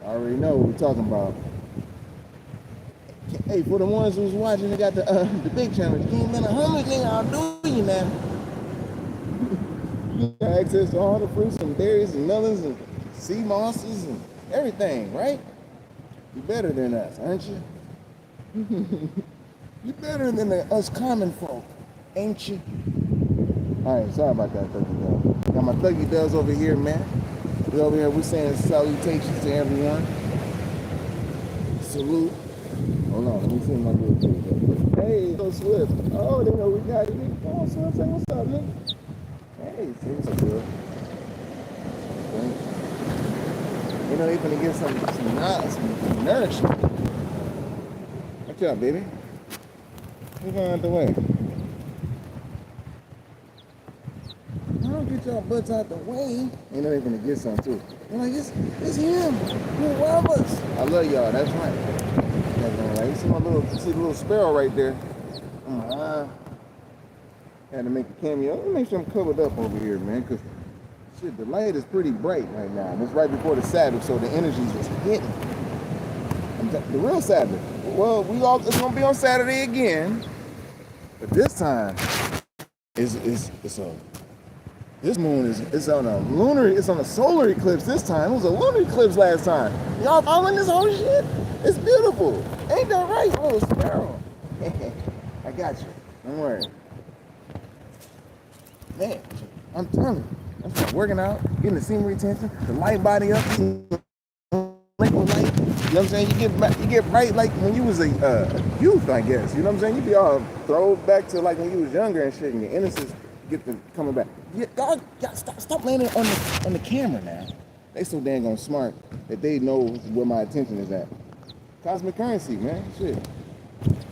I already know what we're talking about. Hey, for the ones who's watching, they got the big channel. You can't let 100 nigga, I'll do you now. You got access to all the fruits and berries and melons and sea mosses and everything, right? You're better than us, aren't you? You're better than us common folk, ain't you? All right, sorry about that, Thuggy Dove. Got my Thuggy Doves over here, man. We over here, we're saying salutations to everyone. Salute. Hold on, let me see my little dude. Hey, so Swift. Oh, they know we got it. Oh, Swift, say what's up, man? Hey, say what's up, girl. You know, they're gonna get some nourishment. Watch out, baby. We're going out the way. I'll get y'all butts out the way. You know they're gonna get some too. They're like, it's him. You're robbers. I love y'all, that's right. You see the little sparrow right there. Had to make a cameo. Let me make sure I'm covered up over here, man, because shit, the light is pretty bright right now. And it's right before the Sabbath, so the energy's just hitting. The real Sabbath. Well, it's gonna be on Saturday again, but this time this moon is on a lunar, it's on a solar eclipse this time. It was a lunar eclipse last time. Y'all following this whole shit? It's beautiful. Ain't that right, little sparrow? I got you. Don't worry. Man, I'm telling you. I'm start working out, getting the semen retention, the light body up, liquid light. You know what I'm saying? You get right like when you was a youth, I guess. You know what I'm saying? You be all thrown back to like when you was younger and shit, and your innocence get to coming back. Y'all stop landing on the camera now. They so dang on smart that they know where my attention is at. Cosmic currency, man. Shit.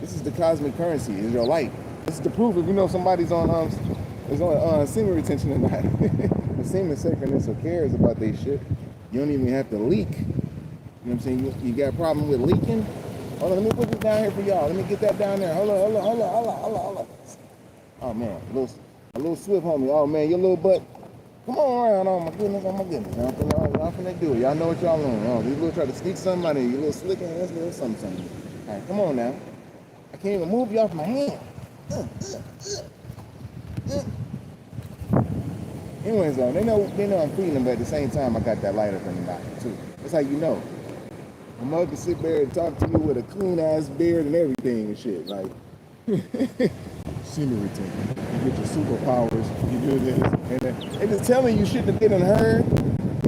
This is the cosmic currency. Is your light. This is the proof if you know somebody's on semen retention or not. The semen sector so cares about their shit. You don't even have to leak. You know what I'm saying? You got a problem with leaking? Hold on, let me put this down here for y'all. Let me get that down there. Hold on. Oh man, a little Swift homie. Oh man, your little butt. Come on around. Oh my goodness. Y'all finna do it. Y'all know what y'all on. Oh, you little try to sneak somebody. You little slick ass little something. All right, come on now. I can't even move you off my hand. Anyways, though, they know I'm feeding them, but at the same time, I got that light up in the body too. That's how you know. My mother can sit there and talk to you with a clean ass beard and everything and shit. Like, semen retention. You get your superpowers. You do this, and they just telling you shit that they done heard,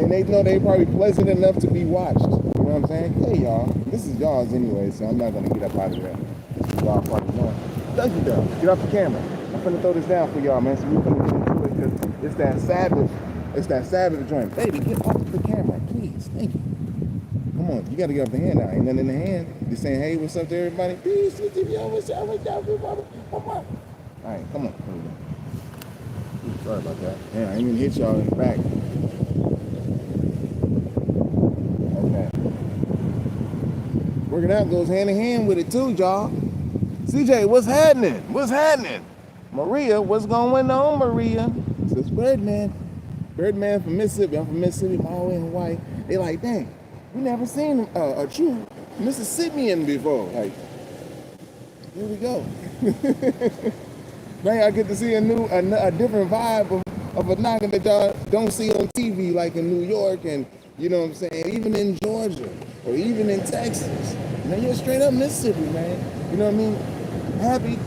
and they know they probably pleasant enough to be watched. You know what I'm saying? Hey y'all, this is y'all's anyway, so I'm not gonna get up out of there. This is y'all probably knowing. Thank you, though. Get off the camera. I'm finna throw this down for y'all, man. So we finna get into it because it's that Sabbath joint. Baby, get off the camera, please. Thank you. Come on, you gotta get off the hand now. Ain't nothing in the hand. You're saying, hey, what's up to everybody? Peace, all right, come on. Ooh, sorry about that. Yeah, I ain't even hit y'all in the back. Okay. Working out goes hand in hand with it too, y'all. CJ, what's happening? Maria, what's going on, Maria? Says Birdman from Mississippi. I'm from Mississippi, I'm all the way in Hawaii. They like, dang, we never seen a true Mississippian before. Like, here we go. Man, I get to see a different vibe of a NAGA that y'all don't see on TV, like in New York and, you know what I'm saying, even in Georgia or even in Texas. Man, you're straight up Mississippi, man. You know what I mean? Happy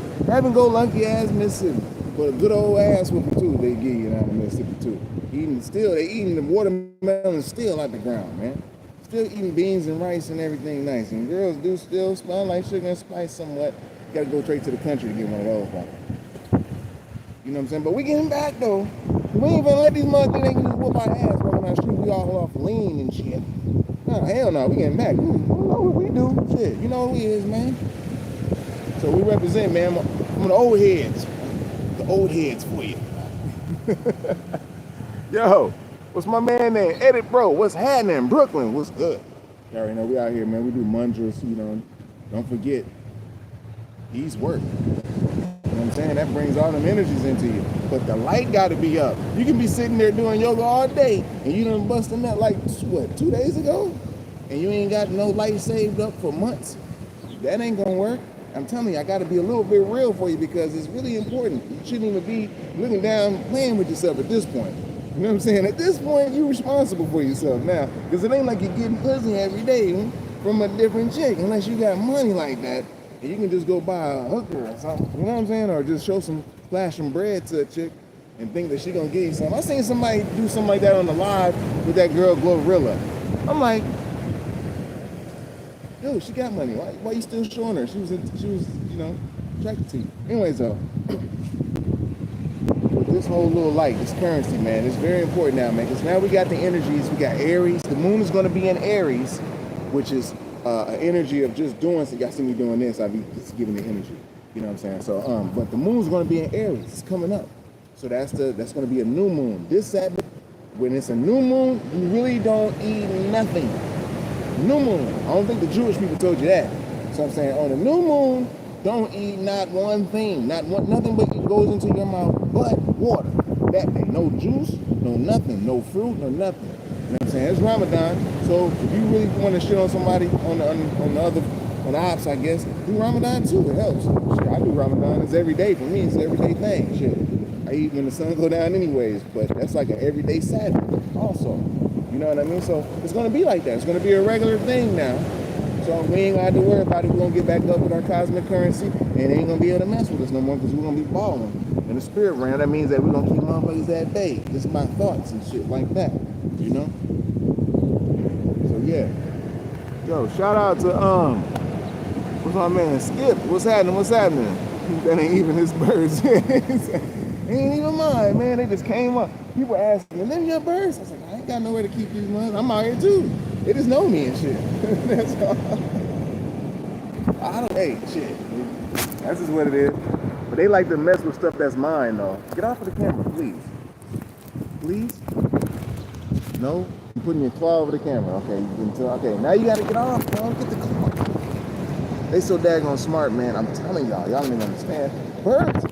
go lucky ass Mississippi, but a good old ass whooping too they give you down in Mississippi too. They eating the watermelon still out the ground, man. Still eating beans and rice and everything nice. And girls do still smell like sugar and spice somewhat. You gotta go straight to the country to get one of those, right? You know what I'm saying? But we getting back though. We ain't even let these motherfuckers, they can just whoop our ass walking down the street. We all off lean and shit. No, hell no, we getting back. We know what we do. Shit, you know what we is, man. So we represent, man. I'm the old heads. The old heads for you. Yo, what's my man name? Edit Bro, what's happening? Brooklyn, what's good? You already know we out here, man. We do mundras, you know. Don't forget, he's work. You know what I'm saying? That brings all them energies into you. But the light got to be up. You can be sitting there doing yoga all day, and you done busting that like, what, 2 days ago? and you ain't got no life saved up for months, that ain't gonna work. I'm telling you, I gotta be a little bit real for you because it's really important. You shouldn't even be looking down, playing with yourself at this point. You know what I'm saying? At this point, you're responsible for yourself now. Because it ain't like you're getting pussy every day from a different chick, unless you got money like that. And you can just go buy a hooker or something. You know what I'm saying? Or just flash some bread to a chick and think that she gonna give you something. I seen somebody do something like that on the live with that girl Glorilla. I'm like, yo, she got money. Why you still showing her? She was, you know, attracted to you. Anyways, though, with this whole little light, this currency, man, it's very important now, man. Because now we got the energies. We got Aries. The moon is gonna be in Aries, which is an energy of just doing. So y'all see me doing this. I be just giving the energy. You know what I'm saying? So, but the moon's gonna be in Aries. It's coming up. So that's gonna be a new moon. This Sabbath, when it's a new moon, you really don't eat nothing. New moon. I don't think the Jewish people told you that. So I'm saying on a new moon, don't eat not one thing, nothing but it goes into your mouth but water. That day, no juice, no nothing, no fruit, no nothing. You know what I'm saying? It's Ramadan, so if you really want to shit on somebody on the ops, I guess, do Ramadan too. It helps. Shit, I do Ramadan. It's every day for me. It's an everyday thing. Shit, I eat when the sun go down anyways, but that's like an everyday Sabbath also. You know what I mean? So it's going to be like that. It's going to be a regular thing now. So we ain't going to have to worry about it. We're going to get back up with our cosmic currency, and they ain't going to be able to mess with us no more because we're going to be balling in the spirit realm. That means that we're going to keep motherfuckers at bay. Just my thoughts and shit like that, you know? So yeah. Yo, shout out to, what's my man, Skip? What's happening? That ain't even his birds. Ain't even mine, man. They just came up. People asking, "Are them your birds?" I was like, I ain't got nowhere to keep these ones. I'm out here too. They just know me and shit. That's all. Hey, shit. That's just what it is. But they like to mess with stuff that's mine, though. Get off of the camera, please. Please? No? You're putting your claw over the camera. Okay, you can tell. Okay, now you gotta get off, bro. Get the claw. They so daggone smart, man. I'm telling y'all. Y'all don't even understand. Birds.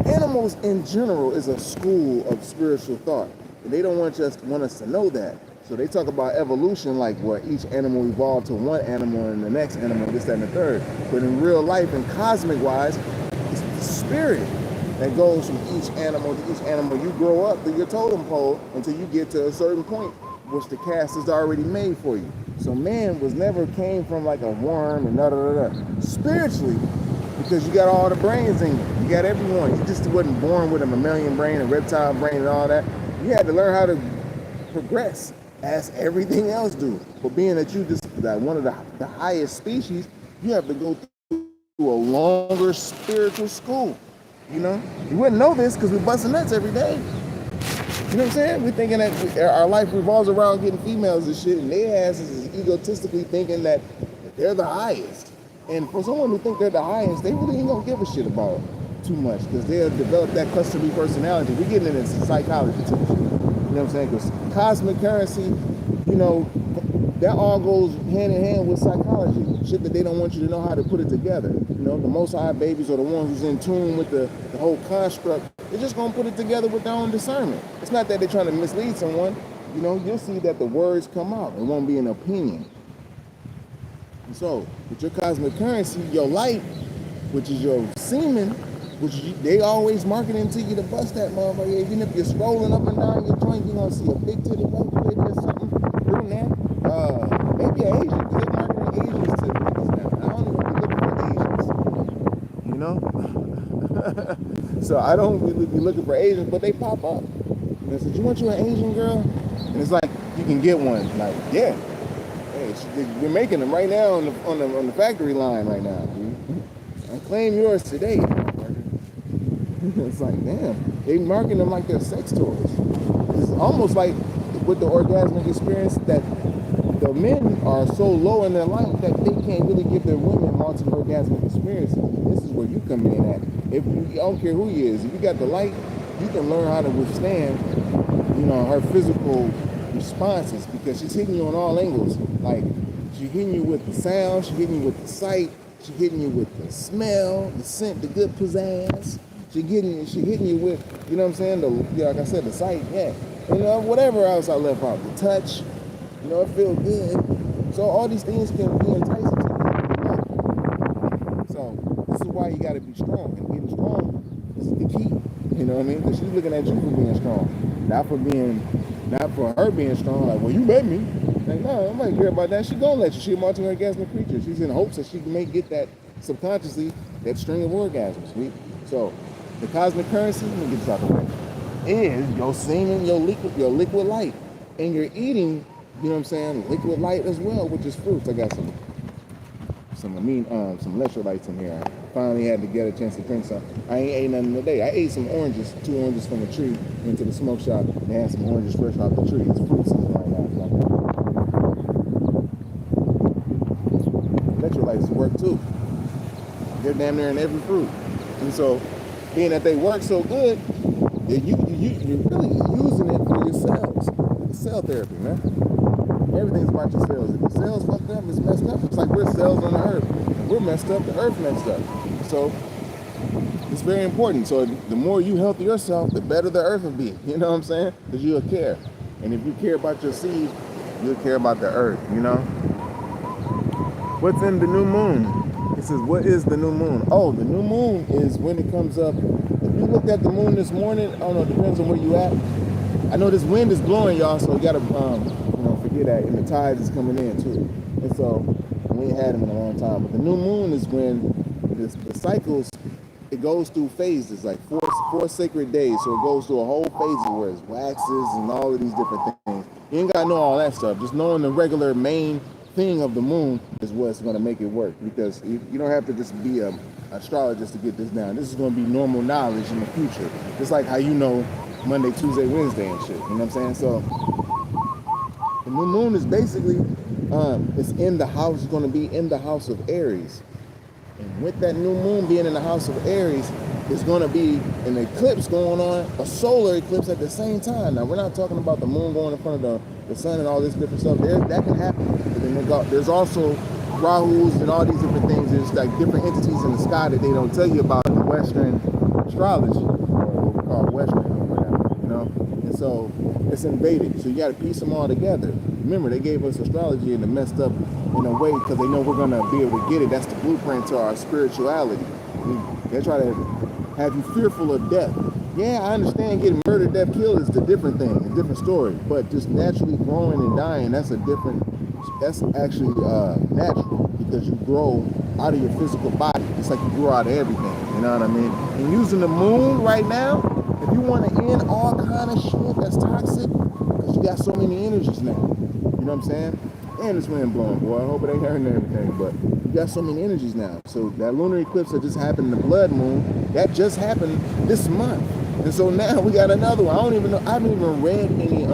Animals in general is a school of spiritual thought. And they don't want us to know that. So they talk about evolution like what each animal evolved to one animal and the next animal, this, that, and the third. But in real life and cosmic wise, it's the spirit that goes from each animal to each animal. You grow up through your totem pole until you get to a certain point, which the cast is already made for you. So man never came from like a worm and da-da-da-da. Spiritually, because you got all the brains in you. You got everyone. You just wasn't born with a mammalian brain, a reptile brain, and all that. You had to learn how to progress as everything else do. But being that you just like one of the highest species, you have to go through a longer spiritual school. You know? You wouldn't know this because we're busting nuts every day. You know what I'm saying? We're thinking that our life revolves around getting females and shit, and their asses is egotistically thinking that they're the highest. And for someone who think they're the highest, they really ain't gonna give a shit about too much because they'll develop that customary personality. We're getting into psychology too. You know what I'm saying? Because cosmic currency, you know, that all goes hand in hand with psychology. Shit that they don't want you to know how to put it together. You know, the Most High babies are the ones who's in tune with the whole construct. They're just gonna put it together with their own discernment. It's not that they're trying to mislead someone. You know, you'll see that the words come out. It won't be an opinion. So, with your cosmic currency, your light, which is your semen, they always marketing to you to bust that motherfucker. Even if you're scrolling up and down your joint, you're gonna see a big titty white baby or something doing that. Maybe an Asian, because they're marketing Asians to niggas now. I don't even be looking for Asians, you know? So I don't really be looking for Asians, but they pop up. And I said, you want you an Asian girl? And it's like, you can get one. Like, yeah. We're making them right now on the factory line right now, dude. I claim yours today. It's like, damn, they marketing them like they're sex toys. It's almost like with the orgasmic experience that the men are so low in their life that they can't really give their women multi-orgasmic experiences. This is where you come in at. If you, I don't care who he is, if you got the light, you can learn how to withstand, you know, her physical responses because she's hitting you on all angles. Like, she's hitting you with the sound, she's hitting you with the sight, she's hitting you with the smell, the scent, the good pizzazz. She's hitting you with, you know what I'm saying? Like I said, the sight, yeah. You know, whatever else I left out, the touch, you know, it feels good. So all these things can be enticing to you. So this is why you got to be strong, and getting strong is the key. You know what I mean? Because she's looking at you for being strong, not for her being strong. Like, well, you let me. Like, no, I'm not care about that. She gonna let you. She's a multi-orgasmic creature. She's in hopes that she may get that subconsciously, that string of orgasms. So the cosmic currency, let me get this out the way, is your semen, your liquid light, and you're eating, you know what I'm saying, liquid light as well, which is fruits. I got some electrolytes in here. I finally had to get a chance to drink some. I ain't ate nothing today. I ate some oranges, 2 oranges from a tree. Went to the smoke shop. They had some oranges fresh off the tree. It's fruit season right now. Electrolytes work too. They're damn near in every fruit. And so, being that they work so good, you're really using it for your cells. It's cell therapy, man. Everything's about your cells. If your cells fucked up, it's messed up. It's like we're cells on the earth. We're messed up, the earth messed up. So it's very important. So the more you help yourself, the better the earth will be. You know what I'm saying? Because you'll care. And if you care about your seed, you'll care about the earth, you know? What's in the new moon? It says, what is the new moon? Oh, the new moon is when it comes up. If you looked at the moon this morning, I don't know, it depends on where you at. I know this wind is blowing, y'all, so you gotta forget that, and the tides is coming in too. And so we ain't had them in a long time. But the new moon is when the cycles, it goes through phases, like four sacred days. So it goes through a whole phase where it's waxes and all of these different things. You ain't gotta know all that stuff. Just knowing the regular main thing of the moon is what's gonna make it work. Because you don't have to just be an astrologist to get this down. This is gonna be normal knowledge in the future. Just like how you know Monday, Tuesday, Wednesday and shit. You know what I'm saying? So the new moon is basically, it's in the house, it's going to be in the house of Aries. And with that new moon being in the house of Aries, there's going to be an eclipse going on, a solar eclipse at the same time. Now, we're not talking about the moon going in front of the sun and all this different stuff. That can happen. But then there's also Rahus and all these different things. There's like different entities in the sky that they don't tell you about in Western astrology, or what we call Western, or whatever, you know? And so it's invaded. So you got to piece them all together. Remember, they gave us astrology and it messed up in a way because they know we're going to be able to get it. That's the blueprint to our spirituality. They try to have you fearful of death. Yeah, I understand getting murdered, death, killed is a different thing, a different story. But just naturally growing and dying, that's actually natural, because you grow out of your physical body, just like you grow out of everything. You know what I mean? And using the moon right now, if you want to end all kind of shit that's toxic, because you got so many energies now. You know what I'm saying? And it's wind blowing, boy. I hope it ain't hurting everything, but you got so many energies now. So that lunar eclipse that just happened, the blood moon, that just happened this month. And so now we got another one. I don't even know, I haven't even read any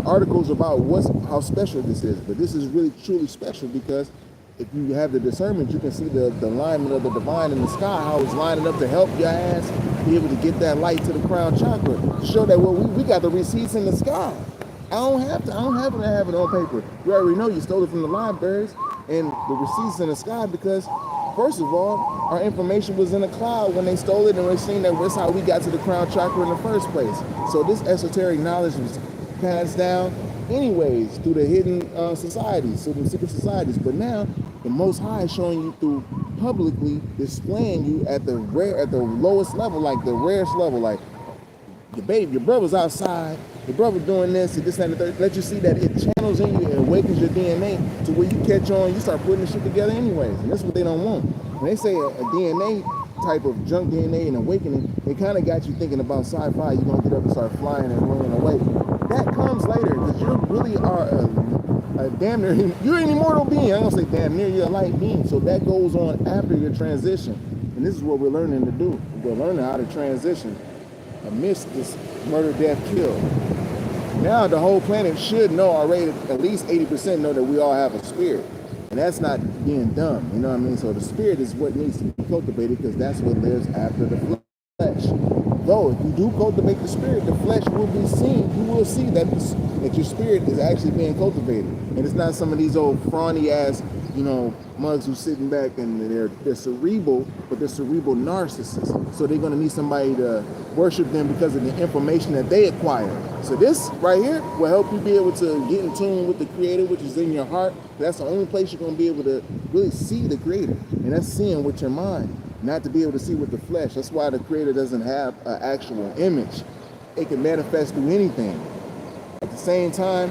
articles about how special this is. But this is really truly special, because if you have the discernment, you can see the alignment of the divine in the sky, how it's lining up to help your ass be able to get that light to the crown chakra, to show that we got the receipts in the sky. I don't have to have it on paper. You already know you stole it from the libraries and the receipts in the sky, because first of all, our information was in the cloud when they stole it, and we're seeing that that's how we got to the crown chakra in the first place. So this esoteric knowledge was passed down anyways through the hidden societies, through the secret societies. But now the Most High is showing you through publicly displaying you at the lowest level, like the rarest level, like your brother's outside, your brother doing this and this and the third. Let you see that it channels in you and awakens your DNA to where you catch on, you start putting the shit together anyways. And that's what they don't want. When they say a DNA type of junk DNA and awakening, they kind of got you thinking about sci-fi. You're going to get up and start flying and rolling away. That comes later, because you really are a damn near, you're an immortal being. I'm going to say damn near, you're a light being. So that goes on after your transition. And this is what we're learning to do. We're learning how to transition amidst this murder, death, kill. Now the whole planet should know already, at least 80% know that we all have a spirit. And that's not being dumb, you know what I mean? So the spirit is what needs to be cultivated, because that's what lives after the flesh. Though if you do cultivate the spirit, the flesh will be seen. You will see that your spirit is actually being cultivated. And it's not some of these old frawny ass, you know, mugs who's sitting back and they're cerebral, but they're cerebral narcissists. So they're gonna need somebody to worship them because of the information that they acquire. So this right here will help you be able to get in tune with the Creator, which is in your heart. That's the only place you're gonna be able to really see the Creator, and that's seeing with your mind, not to be able to see with the flesh. That's why the Creator doesn't have an actual image. It can manifest through anything. At the same time,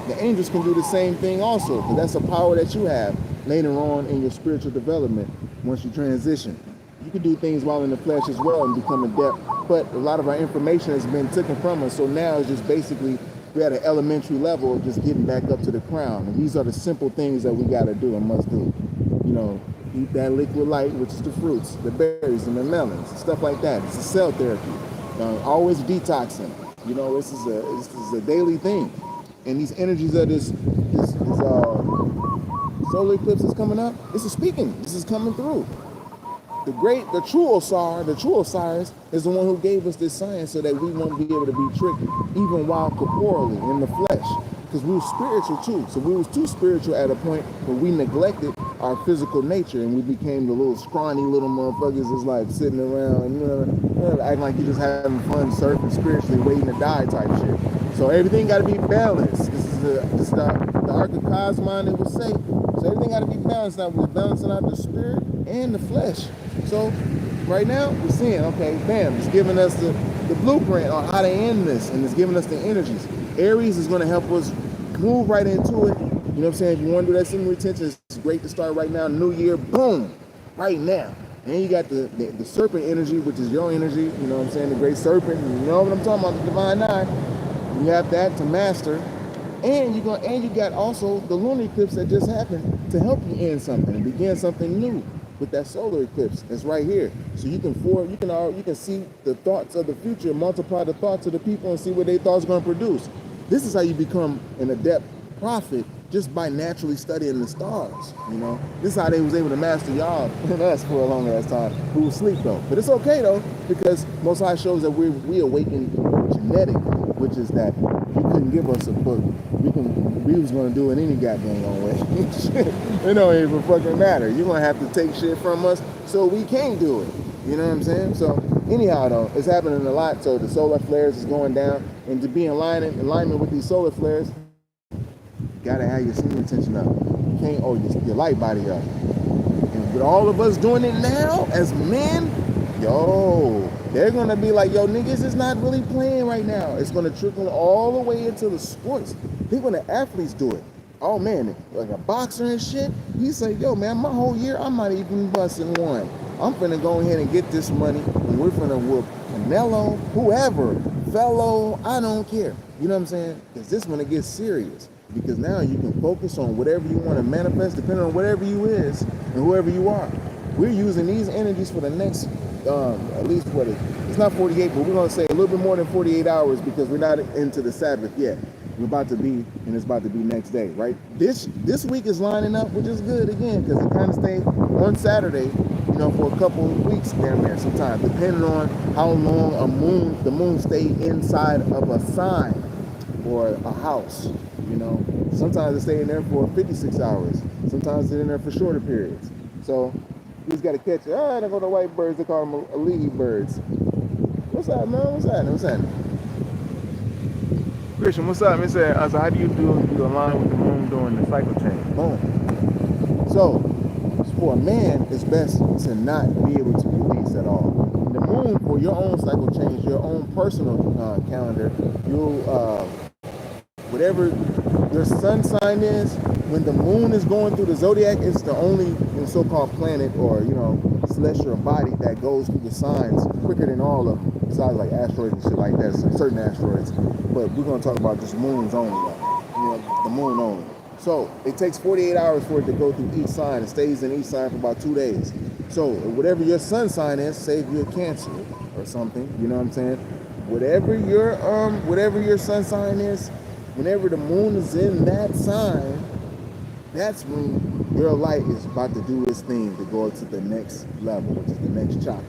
the angels can do the same thing also, because that's a power that you have later on in your spiritual development once you transition. You can do things while in the flesh as well and become adept, but a lot of our information has been taken from us, so now it's just basically we're at an elementary level of just getting back up to the crown. And these are the simple things that we got to do and must do. You know, eat that liquid light, which is the fruits, the berries, and the melons, stuff like that. It's a cell therapy. Always detoxing. You know, this is a daily thing. And these energies of this solar eclipse is coming up. This is speaking. This is coming through. The true Osiris is the one who gave us this science so that we won't be able to be tricked, even while corporally in the flesh. Because we were spiritual too. So we was too spiritual at a point where we neglected our physical nature and we became the little scrawny little motherfuckers that's like sitting around and you know, acting like you're just having fun surfing spiritually, waiting to die type shit. So everything got to be balanced. This is the Ark of Cosmon, it would say. So everything got to be balanced. Now we're balancing out the spirit and the flesh. So right now we're seeing, okay, bam, it's giving us the blueprint on how to end this, and it's giving us the energies. Aries is going to help us move right into it. You know what I'm saying? If you want to do that semen retention, it's great to start right now. New year, boom, right now. And you got the serpent energy, which is your energy. You know what I'm saying? The great serpent. You know what I'm talking about? The divine eye. You have that to master, and you got also the lunar eclipse that just happened to help you end something and begin something new with that solar eclipse that's right here. So you can see the thoughts of the future, multiply the thoughts of the people, and see what their thoughts are going to produce. This is how you become an adept prophet, just by naturally studying the stars. You know, this is how they was able to master y'all and us for a long ass time. We would sleep though, but it's okay though, because Most High shows that we awakened genetically, which is that you couldn't give us a book. We was gonna do it any goddamn long way. It don't even fucking matter. You're gonna have to take shit from us so we can't do it. You know what I'm saying? So anyhow though, it's happening a lot. So the solar flares is going down, and to be in alignment with these solar flares, you gotta have your semen retention up. You can't your light body up. And with all of us doing it now as men, yo, they're gonna be like, yo, niggas is not really playing right now. It's gonna trickle all the way into the sports. They're gonna athletes do it. Oh man, like a boxer and shit. He say, yo man, my whole year I'm not even busting one. I'm finna go ahead and get this money, and we're finna whoop Canelo, whoever, fellow, I don't care. You know what I'm saying? Because this when it gets serious. Because now you can focus on whatever you want to manifest, depending on whatever you is and whoever you are. We're using these energies for the next, at least it's not 48, but we're gonna say a little bit more than 48 hours, because we're not into the Sabbath yet. We're about to be, and it's about to be next day, right? This week is lining up, which is good again, because it kind of stayed on Saturday, you know, for a couple of weeks down there sometimes, depending on how long the moon stayed inside of a sign or a house. You know, sometimes they stay in there for 56 hours. Sometimes they're in there for shorter periods. So you just got to catch it. They go to white birds. They call them leafy birds. What's up, man? What's happening? Christian, what's up? It said, so how do you align with the moon during the cycle change? Boom. So for a man, it's best to not be able to release at all. The moon, for your own cycle change, your own personal calendar, you'll whatever your sun sign is, when the moon is going through the zodiac, it's the only so-called planet or, you know, celestial body that goes through the signs quicker than all of them, besides like asteroids and shit like that, certain asteroids. But we're going to talk about just moons only, though. You know, the moon only. So it takes 48 hours for it to go through each sign. It stays in each sign for about 2 days. So whatever your sun sign is, say if you're Cancer or something, you know what I'm saying? Whatever your sun sign is, whenever the moon is in that sign, that's when your light is about to do its thing to go to the next level, which is the next chakra.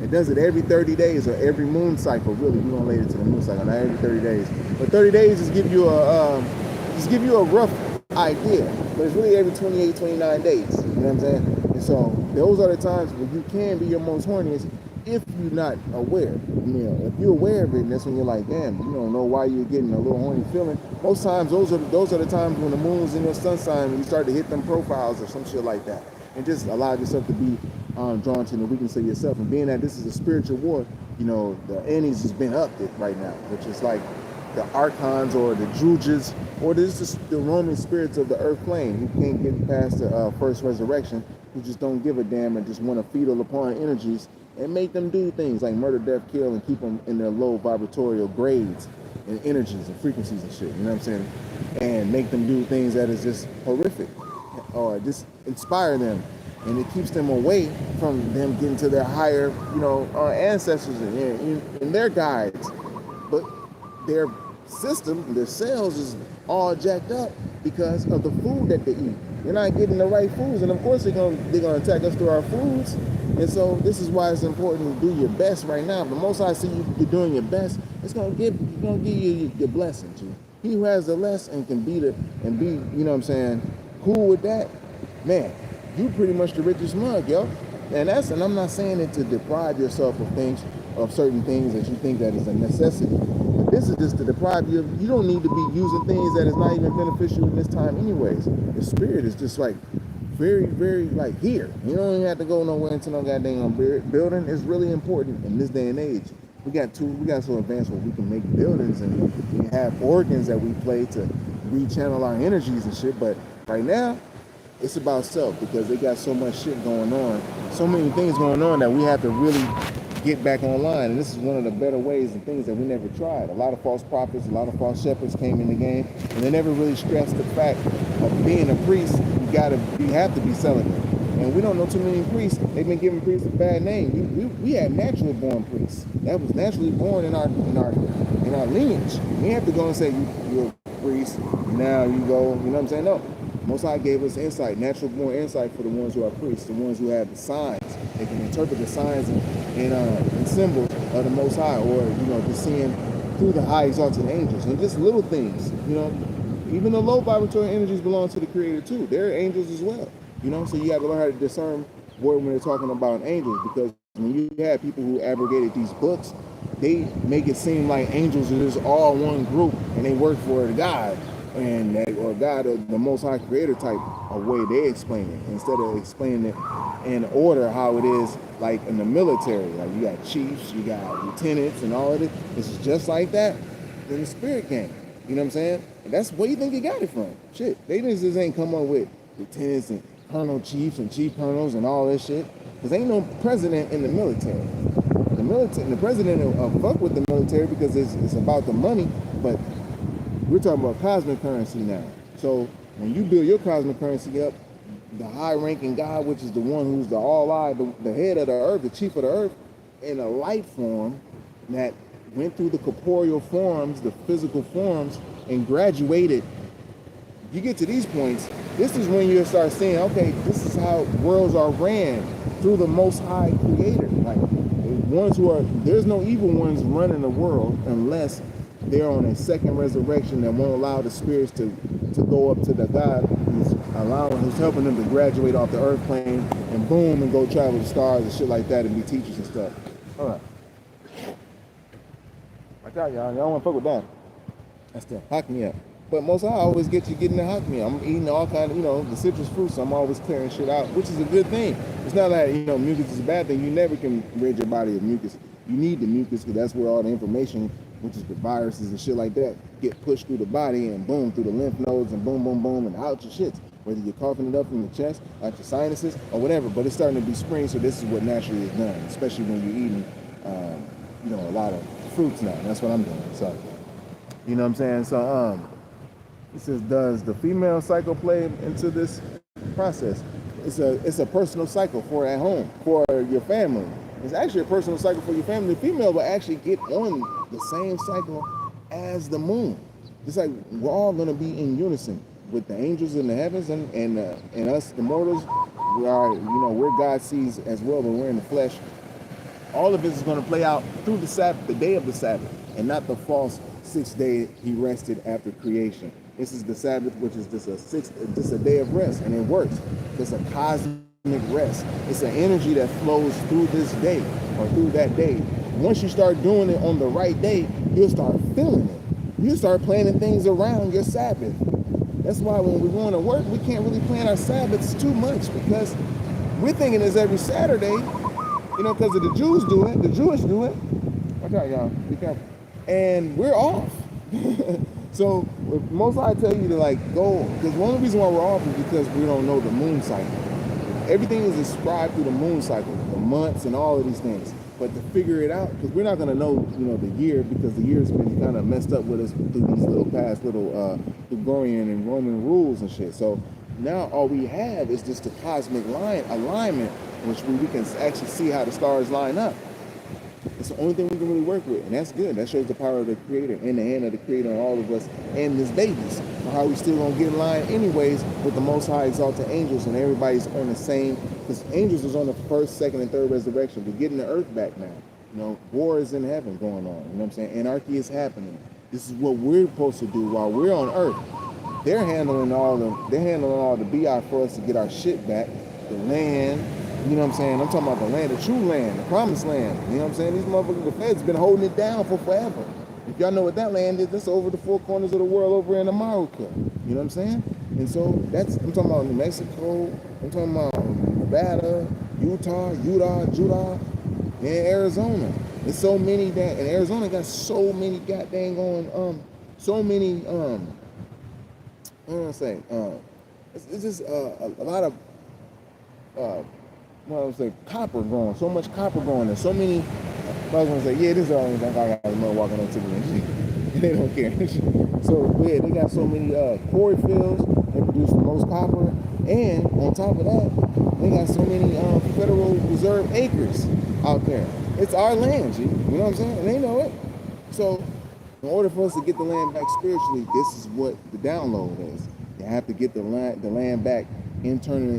It does it every 30 days or every moon cycle. Really, we're gonna lay it to the moon cycle, not every 30 days. But 30 days just give you a rough idea, but it's really every 28, 29 days. You know what I'm saying? And so those are the times where you can be your most horniest if you're not aware. You know, if you're aware of it, and that's when you're like, damn, you don't know why you're getting a little horny feeling. Most times, those are the times when the moon's in your sun sign, when you start to hit them profiles or some shit like that, and just allow yourself to be drawn to the weakness of yourself. And being that this is a spiritual war, you know, the enemies has been upped it right now, which is like the archons or the druges or the roaming spirits of the earth plane who can't get past the first resurrection, who just don't give a damn and just want to feed upon energies and make them do things like murder, death, kill, and keep them in their low vibratorial grades and energies and frequencies and shit, you know what I'm saying? And make them do things that is just horrific or just inspire them. And it keeps them away from them getting to their higher, you know, ancestors and their guides. But their system, their cells is all jacked up because of the food that they eat. They're not getting the right foods, and of course they're gonna attack us through our foods. And so this is why it's important to do your best right now. The most I see you're doing your best, it's gonna give you your blessing, G. He who has the less and can be, you know what I'm saying, cool with that, man, you pretty much the richest mug, yo. And I'm not saying it to deprive yourself of certain things that you think that is a necessity. But this is just to deprive you of, you don't need to be using things that is not even beneficial in this time anyways. The spirit is just like very, very like here. You don't even have to go nowhere into no goddamn building. It's really important in this day and age. We got so advanced where we can make buildings and we have organs that we play to rechannel our energies and shit. But right now, it's about self, because they got so much shit going on, so many things going on that we have to really get back online. And this is one of the better ways and things that we never tried. A lot of false prophets, a lot of false shepherds came in the game, and they never really stressed the fact of being a priest. You have to be celibate. And we don't know too many priests. They've been giving priests a bad name. We had natural born priests that was naturally born in our lineage. We have to go and say you're a priest. Now you go. You know what I'm saying? No. Most High gave us insight, natural born insight for the ones who are priests, the ones who have the signs. They can interpret the signs and symbols of the Most High, or, you know, just seeing through the high exalted angels and just little things, you know. Even the low vibratory energies belong to the Creator too. They're angels as well, you know. So you got to learn how to discern when they're talking about angels, because when you have people who abrogated these books, they make it seem like angels are just all one group and they work for the God. Or God, or the Most High Creator type of way they explain it, instead of explaining it in order how it is like in the military. Like you got chiefs, you got lieutenants, and all of it. It's just like that in the spirit game. You know what I'm saying? And that's where you think you got it from. Shit, they just ain't come up with lieutenants and colonel chiefs and chief colonels and all this shit. Because ain't no president in the military. The president will fuck with the military because it's about the money, but we're talking about cosmic currency now. So when you build your cosmic currency up, the high-ranking God, which is the one who's the all-eye, the head of the earth, the chief of the earth, in a light form that went through the corporeal forms, the physical forms, and graduated. You get to these points, this is when you start saying, okay, this is how worlds are ran through the Most High Creator. Like there's no evil ones running the world unless they're on a second resurrection that won't allow the spirits to go up to the God who's helping them to graduate off the earth plane and boom and go travel the stars and shit like that and be teachers and stuff. All right. Watch out, y'all. Y'all don't want to fuck with that. That's the hock me up. But most I always get you getting the hock me up. I'm eating all kind of, you know, the citrus fruits, so I'm always clearing shit out, which is a good thing. It's not like, you know, mucus is a bad thing. You never can rid your body of mucus. You need the mucus because that's where all the information, which is the viruses and shit like that, get pushed through the body and boom, through the lymph nodes and boom, boom, boom, and out your shits. Whether you're coughing it up from the chest, out your sinuses, or whatever. But it's starting to be spring, so this is what naturally is done, especially when you're eating, you know, a lot of fruits now. That's what I'm doing. So, you know what I'm saying? So, it says, does the female cycle play into this process? It's a personal cycle for at home, for your family. It's actually a personal cycle for your family. The female will actually get on the same cycle as the moon. It's like we're all going to be in unison with the angels in the heavens and us, the mortals. We are, you know, we're God sees as well, but we're in the flesh. All of this is going to play out through the Sabbath, the day of the Sabbath, and not the false 6th day he rested after creation. This is the Sabbath, which is just a day of rest, and it works. It's a cosmic rest. It's an energy that flows through this day or through that day. Once you start doing it on the right day, you'll start feeling it. You start planning things around your Sabbath. That's why when we want to work, we can't really plan our Sabbaths too much, because we're thinking it's every Saturday, you know, because the Jews do it, the Jewish do it. Watch out, y'all. Be careful. And we're off. So most I tell you to like go, because one of the reasons why we're off is because we don't know the moon cycle. Everything is described through the moon cycle, the months and all of these things. But to figure it out, because we're not going to know, you know, the year, because the year's been kind of messed up with us through these little past little Gregorian and Roman rules and shit. So now all we have is just the cosmic alignment, which we can actually see how the stars line up. It's the only thing we can really work with, and that's good. That shows the power of the Creator and the hand of the Creator on all of us and His babies. So how we still gonna get in line anyways with the Most High exalted angels, and everybody's on the same, because angels is on the first, second, and third resurrection. We're getting the earth back now. You know, war is in heaven going on. You know what I'm saying? Anarchy is happening. This is what we're supposed to do while we're on earth. They're handling all the BI for us to get our shit back, the land. You know what I'm saying? I'm talking about the land, the true land, the promised land. You know what I'm saying? These motherfuckers, the feds been holding it down for forever. If y'all know what that land is, that's over the four corners of the world over in Amaru. You know what I'm saying? And so I'm talking about New Mexico, I'm talking about Nevada, Utah, Judah, and Arizona. There's so many that, and Arizona got so many goddamn going, so many, what do I say? It's just a lot of, what I was saying, copper growing, so much copper growing. There's so many. I was gonna say, yeah, this is all I got a man walking on TV and shit. They don't care. So yeah, they got so many quarry fields. They produce the most copper, and on top of that, they got so many Federal Reserve acres out there. It's our land, G. You know what I'm saying? And they know it. So in order for us to get the land back spiritually, this is what the download is. You have to get the land back internally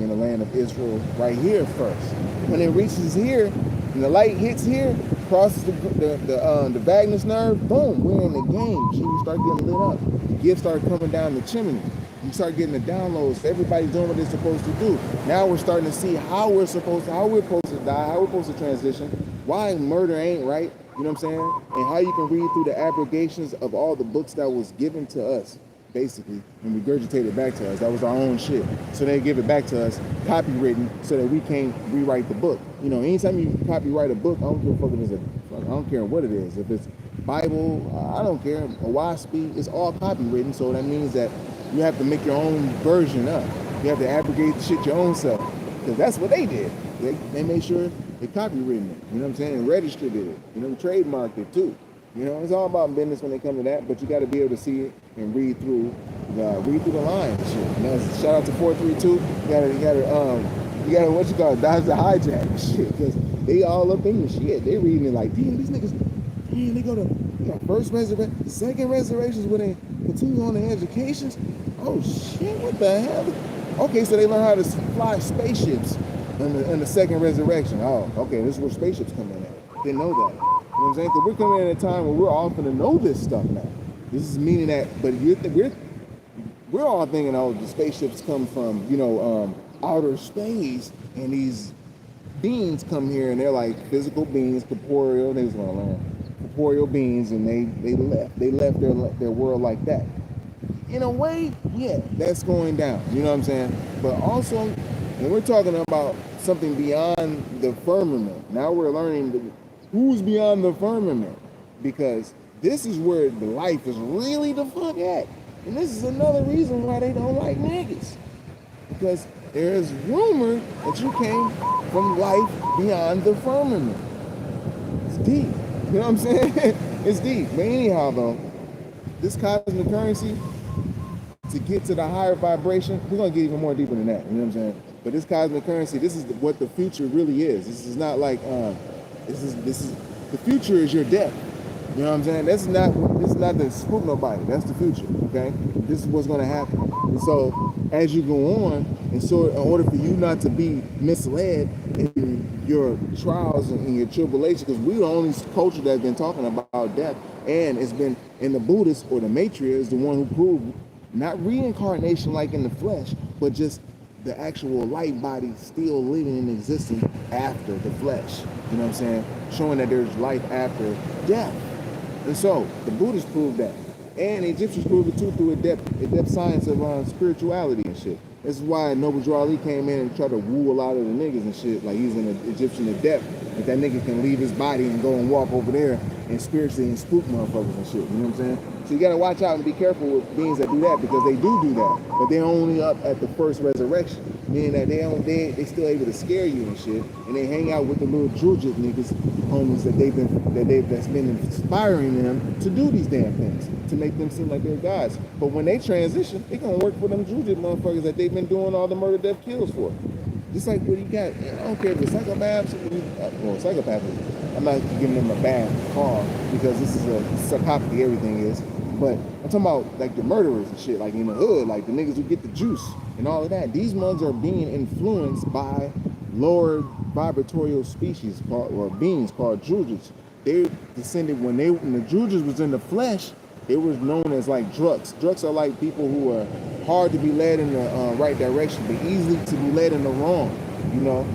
in the land of Israel right here first. When it reaches here and the light hits here, crosses the vagus nerve, boom, we're in the game. You start getting lit up. The gifts start coming down the chimney. You start getting the downloads. Everybody's doing what they're supposed to do. Now we're starting to see how we're supposed to die, how we're supposed to transition, why murder ain't right, you know what I'm saying? And how you can read through the abrogations of all the books that was given to us, basically, and regurgitate it back to us. That was our own shit. So they give it back to us, copywritten, so that we can't rewrite the book. You know, anytime you copyright a book, I don't give a fuck if it's I don't care what it is. If it's Bible, I don't care. A WASP, it's all copywritten, so that means that you have to make your own version up. You have to abrogate the shit your own self. Because that's what they did. They made sure they copywritten it, you know what I'm saying, and registered it, you know, trademarked it too. You know, it's all about business when they come to that, but you got to be able to see it and read through the lines and shit. You know, shout out to 432. You gotta what you call it, dodge the hijack shit, because they all up in your shit. They reading it like, damn, these niggas, damn, they got first resurrection, second resurrections where they continue on their educations. Oh shit, what the hell? Okay, so they learn how to fly spaceships in the second resurrection. Oh, okay, this is where spaceships come in at. Didn't know that. You know what I'm saying? Because we're coming in at a time where we're all going to know this stuff now. This is meaning that, but we're all thinking, oh, the spaceships come from, you know, outer space, and these beings come here, and they're like physical beings, corporeal. They just want to learn corporeal beings, and they left their world like that. In a way, yeah, that's going down. You know what I'm saying? But also, when we're talking about something beyond the firmament, now we're learning who's beyond the firmament, because this is where the life is really the fuck at. And this is another reason why they don't like niggas. Because there is rumor that you came from life beyond the firmament. It's deep. You know what I'm saying? It's deep. But anyhow, though, this cosmic currency, to get to the higher vibration, we're going to get even more deeper than that. You know what I'm saying? But this cosmic currency, this is what the future really is. This is not like, this is the future is your death. You know what I'm saying? This is not to spook nobody. That's the future, okay? This is what's gonna happen. And so as you go on, and so in order for you not to be misled in your trials and in your tribulations, because we're the only culture that's been talking about death, and it's been in the Buddhists, or the Maitreya is the one who proved not reincarnation like in the flesh, but just the actual light body still living and existing after the flesh. You know what I'm saying? Showing that there's life after death. And so the Buddhists proved that. And the Egyptians proved it too through a depth science of spirituality and shit. This is why Noble Drew Ali came in and tried to woo a lot of the niggas and shit, like he's an Egyptian adept. If that nigga can leave his body and go and walk over there and spiritually and spook motherfuckers and shit, you know what I'm saying? So you gotta watch out and be careful with beings that do that, because they do that, but they're only up at the first resurrection, meaning that they still able to scare you and shit, and they hang out with the little Jujit niggas, homies that's been inspiring them to do these damn things, to make them seem like they're gods. But when they transition, it gonna work for them Jujit motherfuckers that they've been doing all the murder, death, kills for. Just like what you got, I don't care if it's psychopaths, well, psychopaths, I'm not giving them a bad call, because this is a psychopathy, everything is. But I'm talking about like the murderers and shit, like in the hood, like the niggas who get the juice and all of that. These ones are being influenced by lower vibratorial species or beings called Jujits. They descended when the Jujits was in the flesh. It was known as like druks. Druks are like people who are hard to be led in the right direction, but easily to be led in the wrong. You know,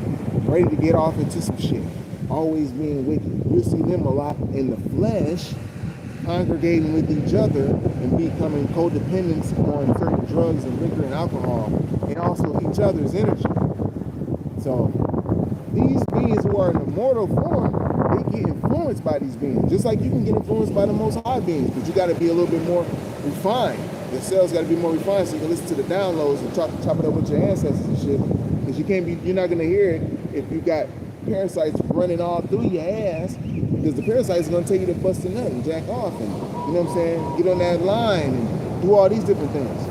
ready to get off into some shit. Always being wicked. You'll see them a lot in the flesh, congregating with each other and becoming codependents on certain drugs and liquor and alcohol, and also each other's energy. So these beings who are in the mortal form, they get influenced by these beings, just like you can get influenced by the Most High beings, but you got to be a little bit more refined. Your cells got to be more refined so you can listen to the downloads and chop it up with your ancestors and shit. Because you're not gonna hear it if you got parasites running all through your ass, because the parasites are gonna tell you to bust a nut and jack off and, you know what I'm saying, get on that line and do all these different things.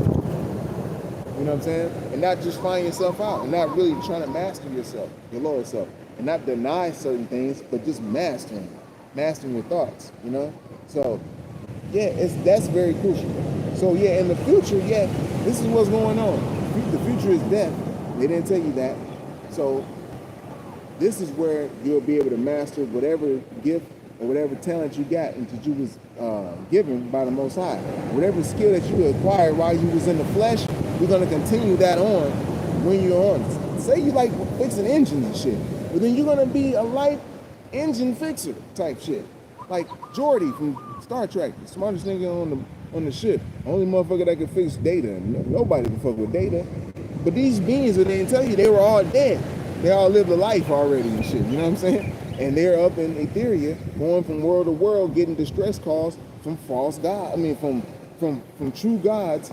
You know what I'm saying? And not just find yourself out, and not really trying to master yourself, your lower self, and not deny certain things, but just mastering your thoughts, you know? So yeah, that's very crucial. So yeah, in the future, yeah, this is what's going on. The future is death. They didn't tell you that. So this is where you'll be able to master whatever gift or whatever talent you got and that you was given by the Most High. Whatever skill that you acquired while you was in the flesh, we're going to continue that on when you're on. Say you like fixing engines and shit, but then you're going to be a light engine fixer type shit. Like Geordi from Star Trek, the smartest nigga on the ship. Only motherfucker that can fix data. Nobody can fuck with data. But these beings, that they didn't tell you, they were all dead. They all lived a life already and shit, you know what I'm saying? And they're up in Etheria, going from world to world, getting distress calls from false gods. I mean, from true gods,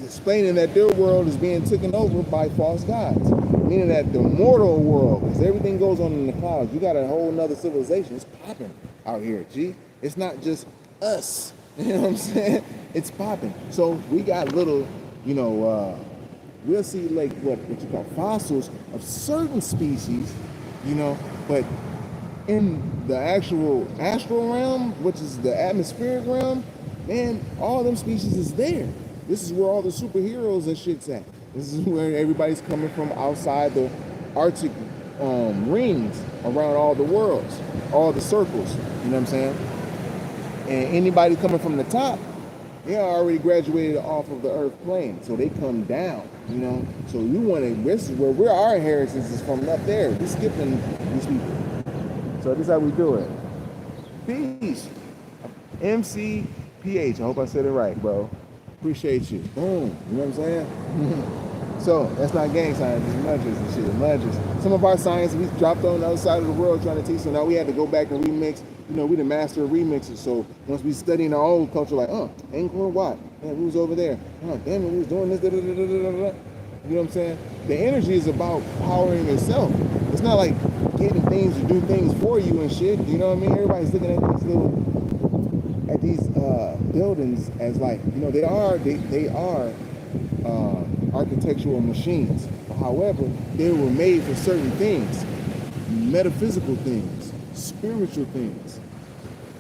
explaining that their world is being taken over by false gods. Meaning that the mortal world, because everything goes on in the clouds, you got a whole nother civilization. It's popping out here, G. It's not just us, you know what I'm saying? It's popping. So we got little, you know, we'll see like what you call fossils of certain species, you know, but in the actual astral realm, which is the atmospheric realm, man, all them species is there. This is where all the superheroes and shit's at. This is where everybody's coming from outside the Arctic rings around all the worlds, all the circles, you know what I'm saying? And anybody coming from the top, they are already graduated off of the earth plane, so they come down, you know? So you want to, this is where our inheritance is from, up there. We're skipping these people. So this is how we do it. Peace. MCPH, I hope I said it right, bro. Appreciate you. Boom, you know what I'm saying? So, that's not gang science, it's nudges and shit, nudges. Some of our science, we dropped on the other side of the world trying to teach, so now we had to go back and remix. You know, we the master of remixes, so once we studying our own culture, like, Angkor Wat, man, we was over there. Damn it, we was doing this, da, da, da, da, da, da. You know what I'm saying? The energy is about powering yourself. It's not like getting things to do things for you and shit, you know what I mean? Everybody's looking at these buildings as like, you know, they are architectural machines. However, they were made for certain things, metaphysical things, spiritual things.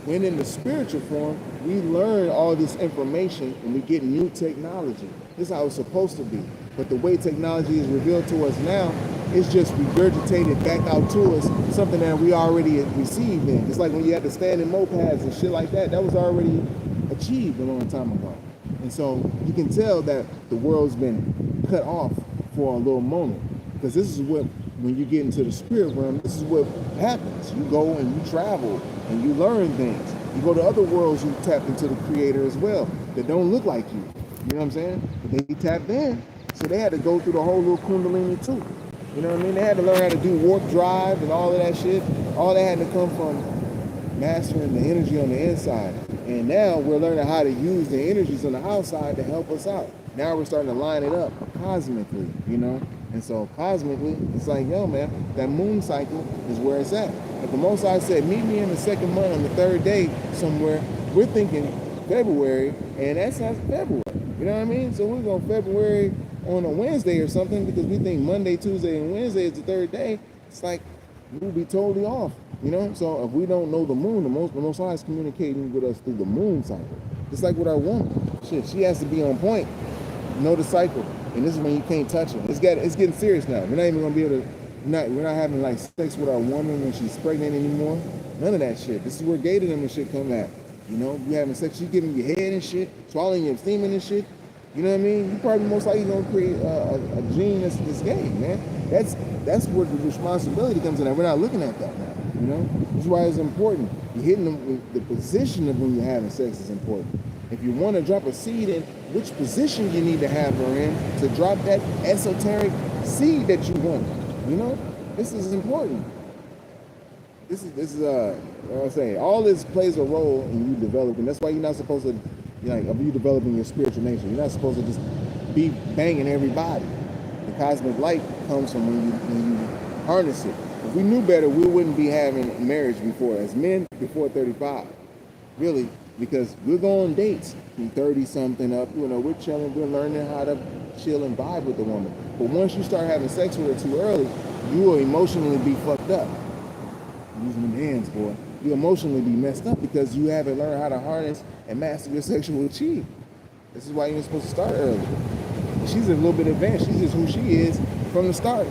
When in the spiritual form, we learn all this information and we get new technology. This is how it's supposed to be. But the way technology is revealed to us now, it's just regurgitated back out to us, something that we already received in. It's like when you had to stand in mopeds and shit like that, that was already achieved a long time ago. And so you can tell that the world's been cut off for a little moment. Because this is what, when you get into the spirit realm, this is what happens. You go and you travel and you learn things. You go to other worlds, you tap into the creator as well, that don't look like you. You know what I'm saying? But they tapped in, so they had to go through the whole little kundalini too. You know what I mean? They had to learn how to do warp drive and all of that shit. All that had to come from mastering the energy on the inside. And now we're learning how to use the energies on the outside to help us out. Now we're starting to line it up cosmically, you know? And so cosmically, it's like, yo, man, that moon cycle is where it's at. If the Most High said, meet me in the second month on the third day somewhere, we're thinking February, and that's not February. You know what I mean? So we're going February on a Wednesday or something because we think Monday, Tuesday, and Wednesday is the third day. It's like, we'll be totally off, you know? So if we don't know the moon, the Most High is communicating with us through the moon cycle. Just like with our woman. Shit, she has to be on point, know the cycle. And this is when you can't touch her. It's getting serious now. We're not even gonna be able to, we're not having like sex with our woman when she's pregnant anymore. None of that shit. This is where gated and shit come at. You know, you having sex, you giving your head and shit, swallowing your semen and shit. You know what I mean? You probably most likely gonna create a gene that's gay, man. That's where the responsibility comes in. We're not looking at that now. You know, this is why it's important. You're hitting the position of when you're having sex is important. If you want to drop a seed in, which position you need to have her in to drop that esoteric seed that you want. You know, this is important. This is what I'm saying. All this plays a role in you developing. That's why you're not supposed to, like, you developing your spiritual nature. You're not supposed to just be banging everybody. The cosmic light comes from when you harness it. If we knew better, we wouldn't be having marriage before, as men before 35. Really. Because we're going on dates from 30-something up, you know, we're chilling, we're learning how to chill and vibe with the woman. But once you start having sex with her too early, you will emotionally be fucked up. I'm using them hands, boy. You emotionally be messed up because you haven't learned how to harness and master your sexual chi. This is why you're supposed to start early. She's a little bit advanced. She's just who she is from the start.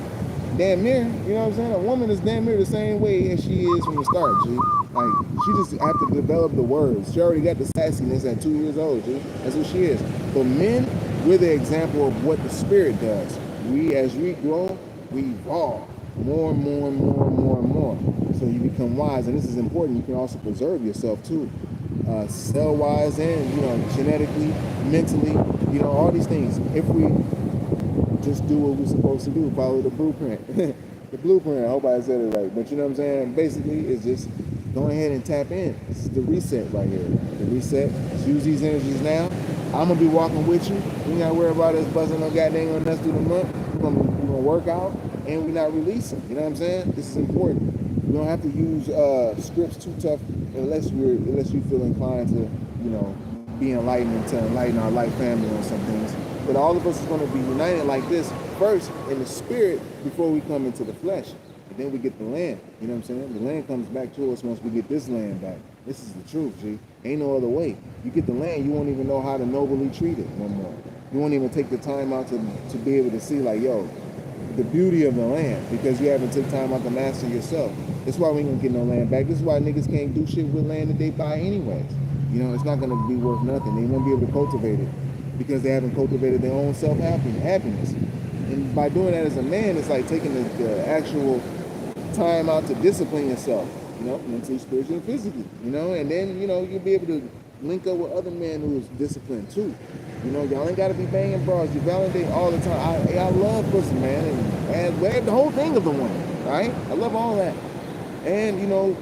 Damn near, you know what I'm saying? A woman is damn near the same way as she is from the start, G. Like, she just have to develop the words. She already got the sassiness at 2 years old, G. That's who she is. But men, we're the example of what the spirit does. As we grow, we evolve more and more and more and more and more. So you become wise, and this is important. You can also preserve yourself too. Cell-wise and, you know, genetically, mentally, you know, all these things. If we just do what we're supposed to do, follow the blueprint. The blueprint, I hope I said it right. But you know what I'm saying? Basically, it's just go ahead and tap in. This is the reset right here. The reset. Let's use these energies now. I'm going to be walking with you. We ain't got to worry about us buzzing no goddamn on us through the month. We're going to work out, and we're not releasing. You know what I'm saying? This is important. We don't have to use scripts too tough unless you feel inclined to, you know, be enlightened and to enlighten our life family on some things. But all of us is going to be united like this first in the spirit before we come into the flesh. And then we get the land. You know what I'm saying? The land comes back to us once we get this land back. This is the truth, G. Ain't no other way. You get the land, you won't even know how to nobly treat it no more. You won't even take the time out to be able to see, like, yo, the beauty of the land, because you haven't took time out to master yourself. That's why we ain't gonna get no land back. This is why niggas can't do shit with land that they buy anyways. You know, it's not gonna be worth nothing. They won't be able to cultivate it because they haven't cultivated their own self-happiness. And by doing that as a man, it's like taking the actual time out to discipline yourself, you know, mentally, spiritually, and physically, you know, and then, you know, you'll be able to link up with other men who's disciplined too. You know, y'all ain't gotta be banging bras. You validate all the time. I love pussy, man, and the whole thing of the woman, right? I love all that. And, you know,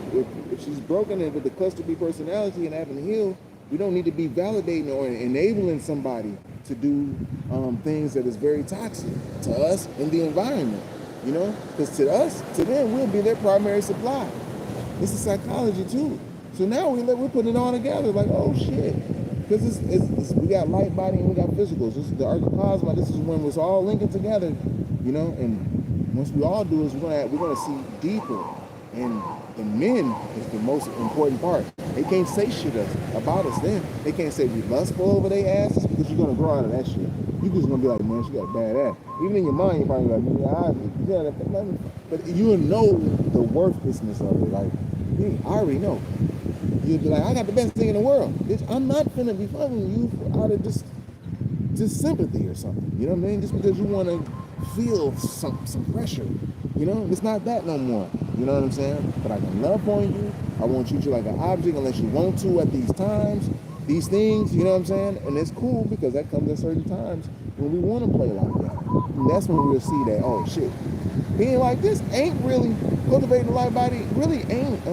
if she's broken and with the cluster B personality and having healed, we don't need to be validating or enabling somebody to do things that is very toxic to us and the environment, you know? Because to them, we'll be their primary supply. This is psychology too. So now we're putting it all together like, oh shit. Because we got light body and we got physicals. This is the Arc of Cosmos. This is when it's all linking together, you know? And once we all do is we're gonna see deeper And the men is the most important part. They can't say shit about us then. They can't say we lustful over their asses because you're gonna grow out of that shit. You just gonna be like, man, she got a bad ass. Even in your mind, you're probably like, man, but you know the worthlessness of it. Like, I already know. You'd be like, I got the best thing in the world. Bitch, I'm not finna be fucking you out of just sympathy or something. You know what I mean? Just because you want to feel some pressure. You know, it's not that no more. You know what I'm saying? But I can love on you. I won't treat you like an object unless you want to at these times, these things. You know what I'm saying? And it's cool because that comes at certain times when we want to play like that. And that's when we'll see that, oh shit, being like this ain't really cultivating the light body. Really ain't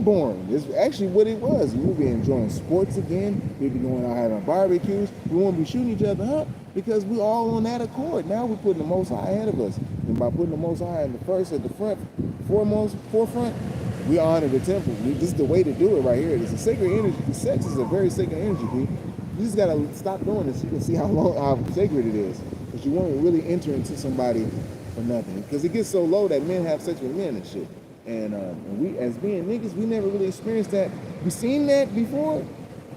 boring. It's actually what it was. We'll be enjoying sports again. We'll be going out having barbecues. We won't be shooting each other up because we all on that accord. Now we're putting the Most High ahead of us. And by putting the Most High in the first, at the forefront, we honor the temple. This is the way to do it right here. It's a sacred energy. Sex is a very sacred energy, dude. You just gotta stop doing this. You can see how sacred it is. Because you won't really enter into somebody for nothing. Because it gets so low that men have sex with men and shit. And we, as being niggas, we never really experienced that. We seen that before,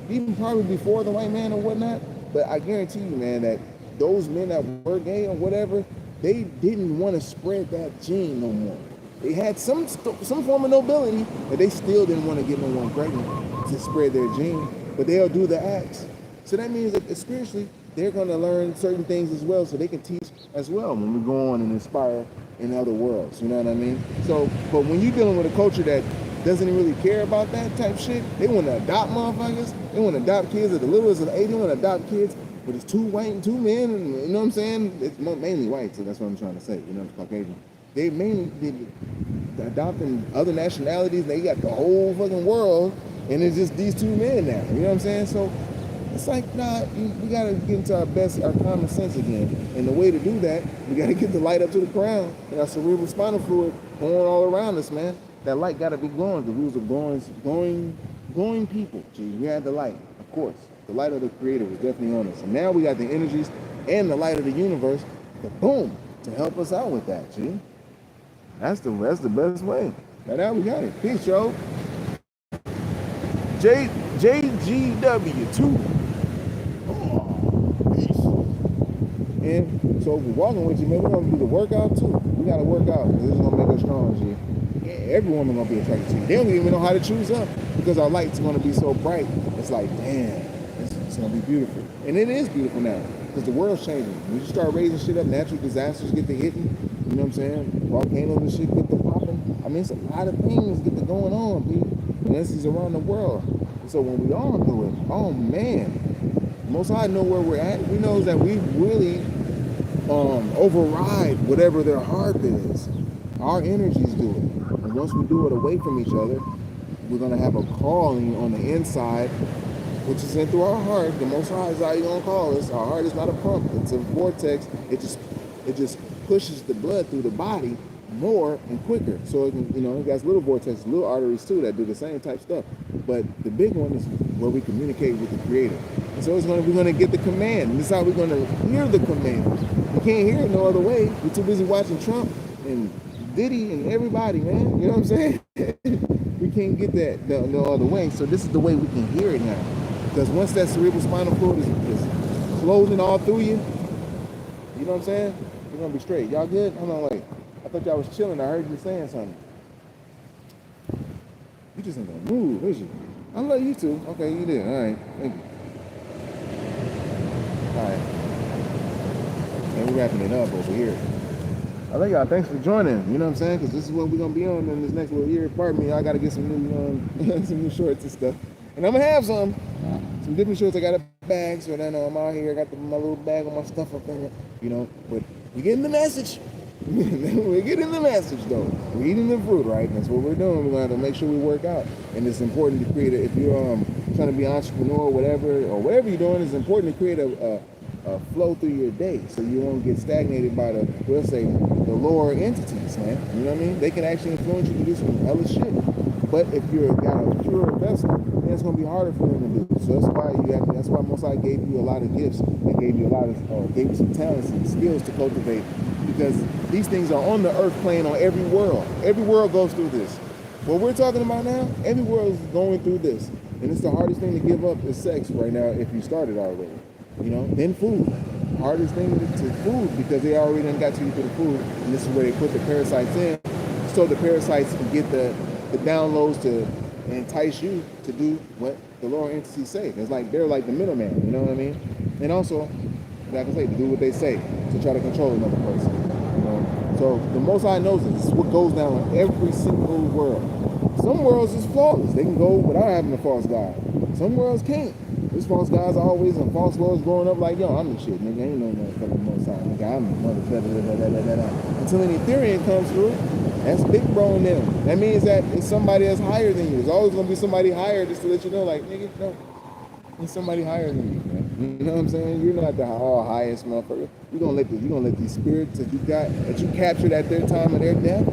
even probably before the white man or whatnot. But I guarantee you, man, that those men that were gay or whatever, they didn't want to spread that gene no more. They had some form of nobility, but they still didn't want to get no one pregnant to spread their gene. But they'll do the acts. So that means that spiritually, they're going to learn certain things as well, so they can teach as well when we go on and inspire in other worlds. You know what I mean? So, but when you're dealing with a culture that doesn't really care about that type shit, they want to adopt motherfuckers. They want to adopt kids at the littlest of 8. They want to adopt kids, but it's 2 white and 2 men. And, you know what I'm saying? It's mainly white, so that's what I'm trying to say. You know, it's Caucasian. They mainly adopting other nationalities. They got the whole fucking world, and it's just these 2 men now. You know what I'm saying? So it's like, nah, we got to get into our common sense again. And the way to do that, we got to get the light up to the crown and our cerebral spinal fluid going all around us, man. That light got to be glowing. The rules of glowing people. Gee, we had the light, of course. The light of the Creator was definitely on us. And now we got the energies and the light of the universe, boom, to help us out with that, gee. That's the best way. Right now we got it. Peace, yo. JGW2. And so if we're walking with you, man, we're gonna do the workout too. We gotta work out. This is gonna make us strong, G. Every woman gonna be attracted to you. They don't even know how to choose up because our light's gonna be so bright. It's like, damn, it's gonna be beautiful. And it is beautiful now because the world's changing. When you start raising shit up, natural disasters get to hitting. You know what I'm saying? Volcanoes and shit get to popping. I mean, it's a lot of things get to going on, dude. And this is around the world. So when we all do it, oh man, Most High know where we're at. We know that we really override whatever their heart is. Our energies do it. And once we do it away from each other, we're gonna have a calling on the inside, which is in through our heart. The Most High is how you gonna call us. Our heart is not a pump, it's a vortex. It just pushes the blood through the body more and quicker. So it can, you know, it got little vortexes, little arteries too that do the same type stuff. But the big one is where we communicate with the Creator. And so we're gonna get the command. And this is how we're gonna hear the command. We can't hear it no other way. We're too busy watching Trump and Diddy and everybody, man. You know what I'm saying? We can't get that no other way. So this is the way we can hear it now. Because once that cerebral spinal fluid is closing all through you, you know what I'm saying? We're gonna be straight. Y'all good? Hold on, wait. I thought y'all was chilling. I heard you saying something. You just ain't gonna move, is you? I love you too. Okay, you did. All right. Thank you. All right. And we're wrapping it up over here. I thank y'all. Thanks for joining. You know what I'm saying? Because this is what we're gonna be on in this next little year. Pardon me. I gotta get some new some new shorts and stuff. And I'm gonna have some different shorts. I got a bag, so then I'm out here. I got my little bag with my stuff up in it. You know, but we getting the message. We're getting the message though. We're eating the fruit, right? That's what we're doing. We're going to make sure we work out, and it's important to create if you're trying to be an entrepreneur or whatever you're doing, it's important to create a flow through your day so you won't get stagnated by the lower entities, man. You know what I mean? They can actually influence you to do some hella shit. But if you've got a pure vessel, then it's going to be harder for them to do. So that's why Most High gave you a lot of gifts and gave you some talents and skills to cultivate, because these things are on the earth plane on every world. Every world goes through this. What we're talking about now, every world is going through this. And it's the hardest thing to give up is sex right now if you started already. You know, then food. Hardest thing to food, because they already done got to you through the food, and this is where they put the parasites in, so the parasites can get the downloads to entice you to do what the lower entities say. It's like they're like the middleman, you know what I mean? And also, like I say, to do what they say, to try to control another person. You know? So the Most High knows it. This is what goes down in every single world. Some worlds is flawless. They can go without having a false god. Some worlds can't. There's false gods always, and false lords growing up like, yo, I'm the shit, nigga. Ain't no motherfucking Most High. Nigga, I'm the motherfucker. Until an Ethereum comes through, that's big bro in them. That means that it's somebody that's higher than you. There's always gonna be somebody higher, just to let you know, like, nigga, no, there's somebody higher than you, man. You know what I'm saying? You're not the highest motherfucker. You're gonna let these spirits that you captured at their time of their death,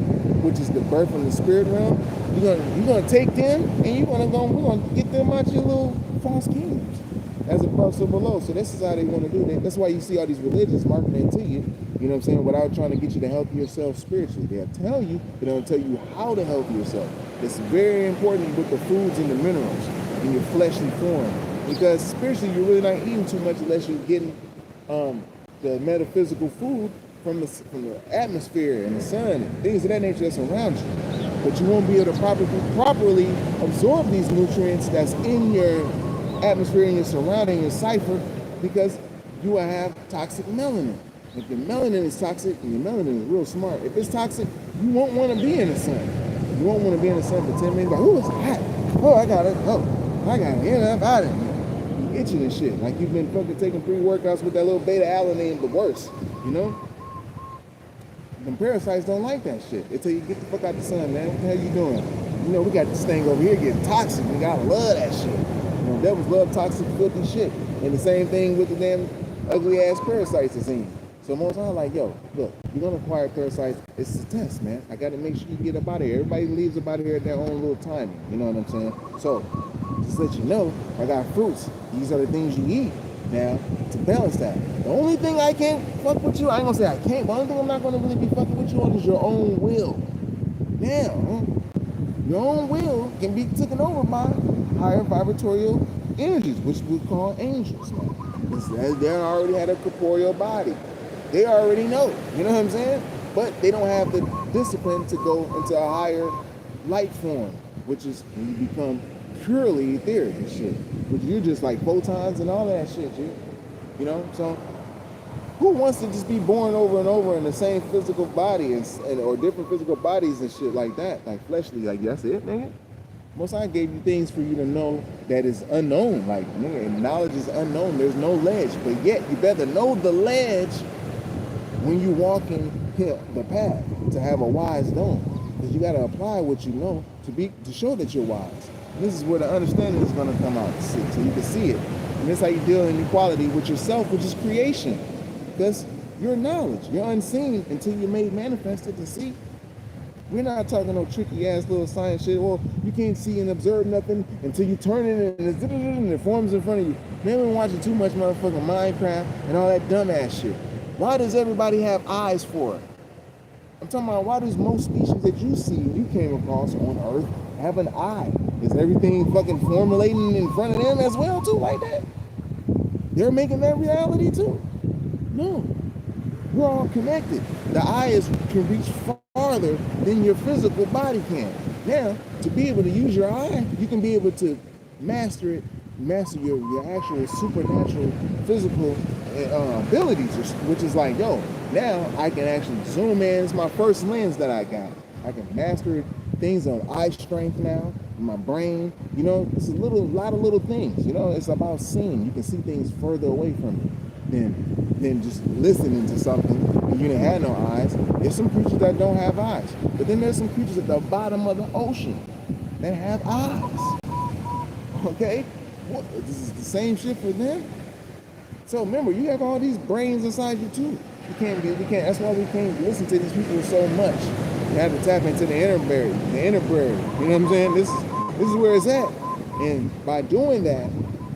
which is the birth from the spirit realm. You're gonna take them and we're gonna get them out your little false kingdoms, as above so below. So this is how they want to do it. That's why you see all these religions marketing to you, you know what I'm saying, without trying to get you to help yourself spiritually. They'll tell you, but they don't tell you how to help yourself. It's very important with the foods and the minerals in your fleshly form, because spiritually you're really not eating too much unless you're getting the metaphysical food from the atmosphere and the sun and things of that nature that's around you. But you won't be able to properly absorb these nutrients that's in your atmosphere and your surrounding, your cipher, because you will have toxic melanin. If your melanin is toxic, and your melanin is real smart, if it's toxic, you won't want to be in the sun. You won't want to be in the sun for 10 minutes. Like, oh, it's hot. Oh, I gotta get up out of here. You itching and shit. Like you've been fucking taking pre-workouts with that little beta-alanine, the worst, you know? Them parasites don't like that shit. They tell you, get the fuck out the sun, man. What the hell you doing? You know, we got this thing over here getting toxic. We gotta love that shit. You know, devils love toxic, filthy shit. And the same thing with the damn ugly ass parasites it's in. So most time, like, yo, look, you're gonna acquire parasites. It's a test, man. I gotta make sure you get up out of here. Everybody leaves up out of here at their own little timing. You know what I'm saying? So, just let you know, I got fruits. These are the things you eat now to balance that. The only thing I can't fuck with you, I ain't gonna say I can't, but the only thing I'm not gonna really be fucking with you on is your own will. Now, your own will can be taken over by higher vibratorial energies, which we call angels. They already had a corporeal body. They already know, you know what I'm saying? But they don't have the discipline to go into a higher light form, which is when you become purely etheric and shit. Which you're just like photons and all that shit, dude. You know? So who wants to just be born over and over in the same physical body or different physical bodies and shit like that? Like fleshly, like that's it, nigga? Most I gave you things for you to know that is unknown. Like, nigga, knowledge is unknown. There's no ledge. But yet you better know the ledge when you walk in the path to have a wise dome. Because you gotta apply what you know to show that you're wise. And this is where the understanding is gonna come out, so you can see it. And that's how you deal in equality with yourself, which is creation. Because your knowledge, you're unseen until you're made manifested to see. We're not talking no tricky ass little science shit. Well, you can't see and observe nothing until you turn it and it forms in front of you. Man, we're watching too much motherfucking Minecraft and all that dumbass shit. Why does everybody have eyes for it? I'm talking about, why does most species that you see, you came across on Earth, have an eye? Is everything fucking formulating in front of them as well too, like that? They're making that reality too? No. We're all connected. The eye can reach farther than your physical body can. Now, to be able to use your eye, you can be able to master your actual supernatural physical abilities, which is like, yo, now I can actually zoom in. It's my first lens that I got. I can master things on eye strength now, my brain. You know, it's a lot of little things. You know, it's about seeing. You can see things further away from you than just listening to something and you didn't have no eyes. There's some creatures that don't have eyes, but then there's some creatures at the bottom of the ocean that have eyes. Okay, well, this is the same shit for them. So remember, you have all these brains inside you too. We can't. That's why we can't listen to these people so much. You have to tap into the inner berry, you know what I'm saying? This is where it's at. And by doing that,